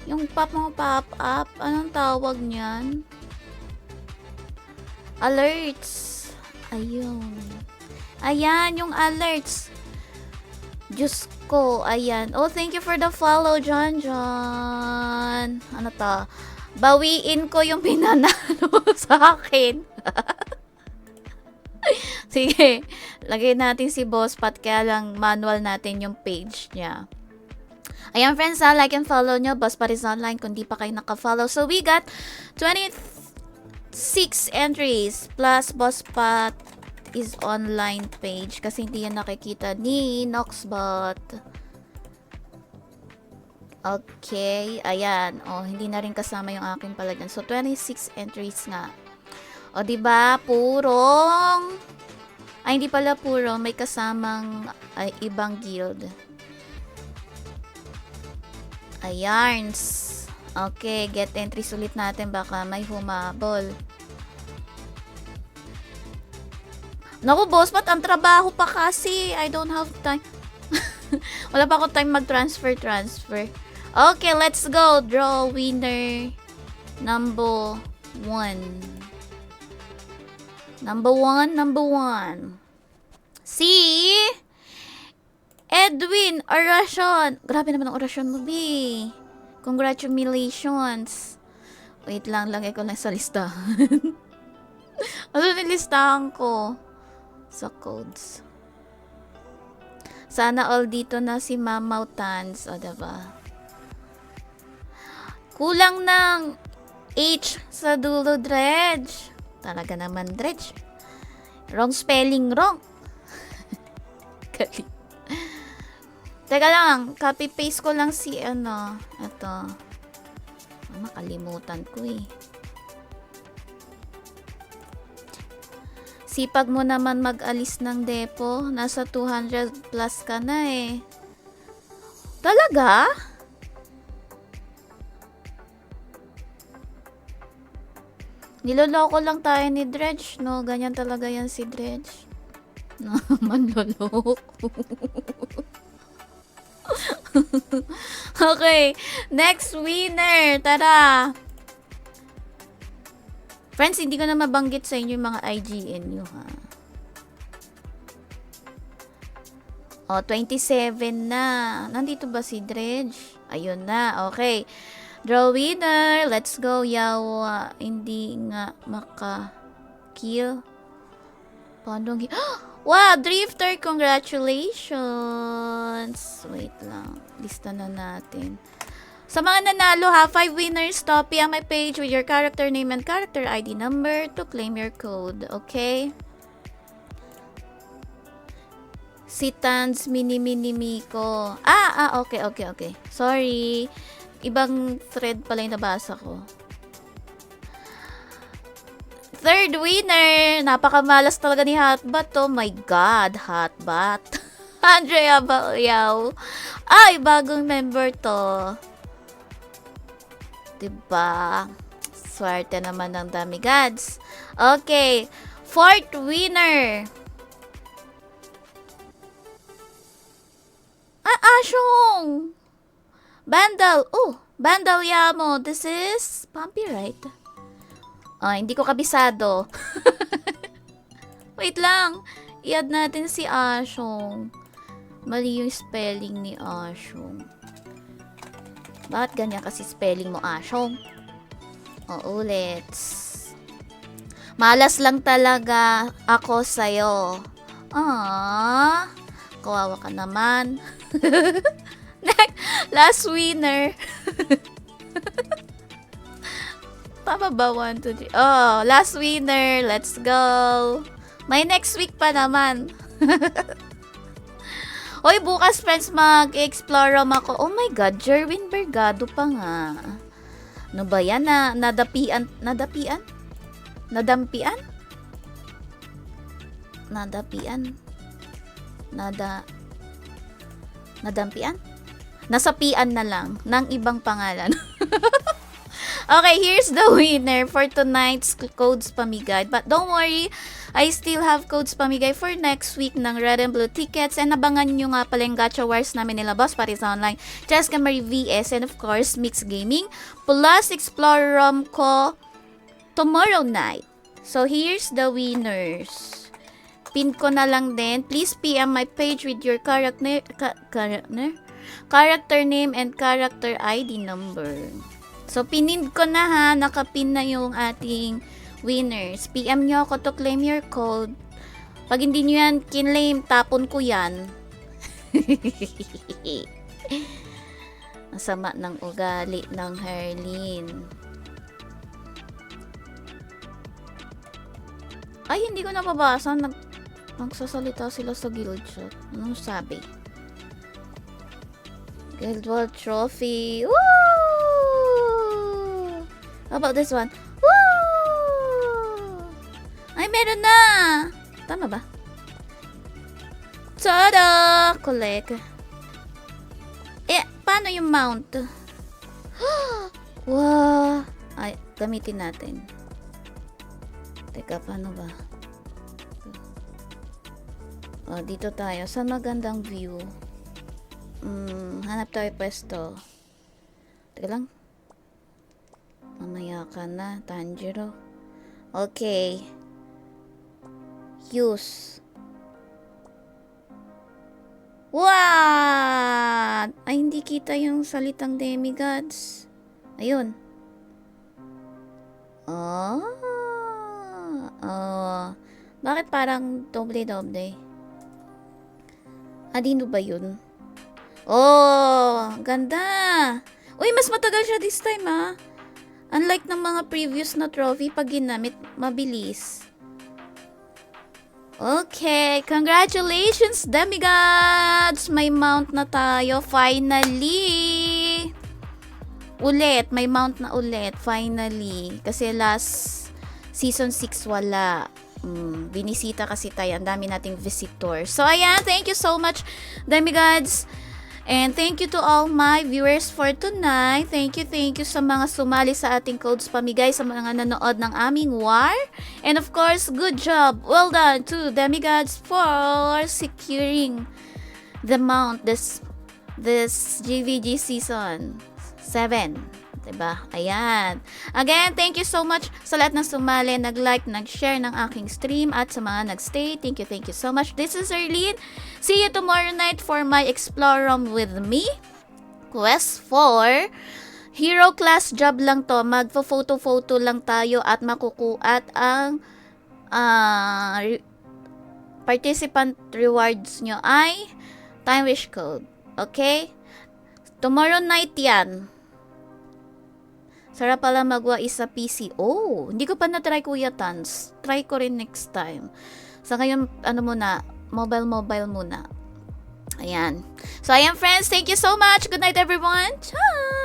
yung pop-up. Anong tawag niyan? Alerts. Ayun. Ayan, yung alerts. Diyos ko, ayan. Oh, thank you for the follow, John. Ano to? Bawiin ko yung pinanalo sa akin. Sige, lagay natin si Boss Pat, kaya lang manual natin yung page niya. Ayan, friends, like and follow nyo. Boss Pat is online kung di pa kayo naka-follow. So, we got 26 entries plus Boss Pat is online page kasi hindi yan nakikita ni Noxbot. Okay, ayan. O, hindi na rin kasama yung akin pala dyan. So, 26 entries nga. O, diba? Purong... Ay, hindi pala puro. May kasamang ibang guild. Ayarns. Okay, get entries ulit natin. Baka may humabol. Naku, boss, ba't ang trabaho pa kasi? I don't have time. Wala pa akong time mag-transfer. Okay, let's go. Draw winner number 1. Number one. Si Edwin Oracion. Grabe naman ang orasyon mo, B. Congratulations. Wait lang, lagay ko lang sa listahan. Ano nilistahan ko? Sa codes. Sana all dito na si Mamaw Tans. O, diba? Kulang ng H sa dulo, Dredge. Talaga naman, Dredge. Wrong spelling, wrong. Galing. Teka lang, copy-paste ko lang si ito. Nakalimutan ko eh. Sipag mo naman mag-alis ng depo. Nasa 200 plus ka na eh. Talaga? Niloloko lang tayo ni Dredge, no? Ganyan talaga yan si Dredge. No, manloloko. Okay, next winner. Tara. Friends, hindi ko na mabanggit sa inyo yung mga IGN nyo, ha? O, 27 na. Nandito ba si Dredge? Ayun na, okay. Draw winner. Let's go, yawa. Hindi nga maka-kill. Paano? Wow, Drifter, congratulations. Wait lang. Lista na natin. Sa mga nanalo ha, 5 winners, copy ang my page with your character name and character ID number to claim your code. Okay? Si Tans Mini-Mini-Miko. Okay. Sorry. Ibang thread pala yung nabasa ko. Third winner. Napakamalas talaga ni Hotbot. Oh my God, Hotbot. Andrea Balyaw. Ay, bagong member to. Diba? Swerte naman ng dami gods. Okay. Fourth winner. Asyong! Bandal. Oh, Bandal Yamo. This is Pumpy, right? Hindi ko kabisado. Wait lang. I-add natin si Asyong. Mali yung spelling ni Asyong. Bakit ganyan kasi spelling mo, Asyong? Ulit. Malas lang talaga ako sa'yo. Kawawa ka naman. Last winner. Tama ba? 1, 2, 3. Oh, last winner. Let's go. May next week pa naman. Hoy, bukas friends, mag-explore ako. Oh my God, Jerwin Bergado pa nga. Ano ba yan? Nadapian? Nadampian? Nadampian? Nasapian na lang ng ibang pangalan. Okay, here's the winner for tonight's Codes Pamigay. But don't worry, I still have Codes Pamigay for next week ng Red and Blue tickets. And abangan nyo nga pala yung Gacha Wars namin nila Boss Paris Online, Jessica Marie VS, and of course, Mix Gaming, plus Explorer Rom ko tomorrow night. So, here's the winners. Pin ko na lang din. Please PM my page with your character name and character ID number. So, pinin ko na ha. Nakapin na yung ating winners. PM nyo ako to claim your code. Pag hindi nyo yan kinlaim, tapon ko yan. Masama ng ugali ng Herlin. Ay, hindi ko napabasa. Nagsasalita sila sa guild chat. Anong sabi? Guild World Trophy. Woo! How about this one? Woo! Ay, meron na! Tama ba? Tada! Collect. Eh, paano yung mount? Wow! Ay, gamitin natin. Teka, paano ba? Oh, dito tayo. Sa magandang view. Hanap tayo pwesto. Teka lang. Mamaya ka na, Tanjiro. Okay. Use. What? Ay, hindi kita yung salitang demigods. Ayun. Bakit parang doble-doble? Adino ba yun? Oh, ganda. Uy, mas matagal siya this time, ah. Unlike ng mga previous na trophy, pag ginamit, mabilis. Okay, congratulations, demigods! May mount na tayo, finally! Ulit, may mount na ulit, finally. Kasi last season 6 wala. Binisita kasi tayo, ang dami nating visitor. So, ayan, thank you so much, demigods! And thank you to all my viewers for tonight. Thank you sa mga sumali sa ating Codes Pamigay, sa mga nanood ng aming war. And of course, good job. Well done to demigods for securing the mount this GVG season 7. Diba? Ayan. Again, thank you so much sa lahat ng sumali, nag-like, nag-share ng aking stream, at sa mga nag-stay. Thank you so much. This is Erlene. See you tomorrow night for my Explore Room with me. Quest 4. Hero class job lang to. Magpo-photo lang tayo at makukuat ang participant rewards nyo ay time wish code. Okay? Tomorrow night yan. Sarap pala magwa sa PC. Oh, hindi ko pa na-try, Kuya Tans. Try ko rin next time. Sa ngayon, mobile muna. Ayan. So, ayan friends. Thank you so much. Good night everyone. Ciao!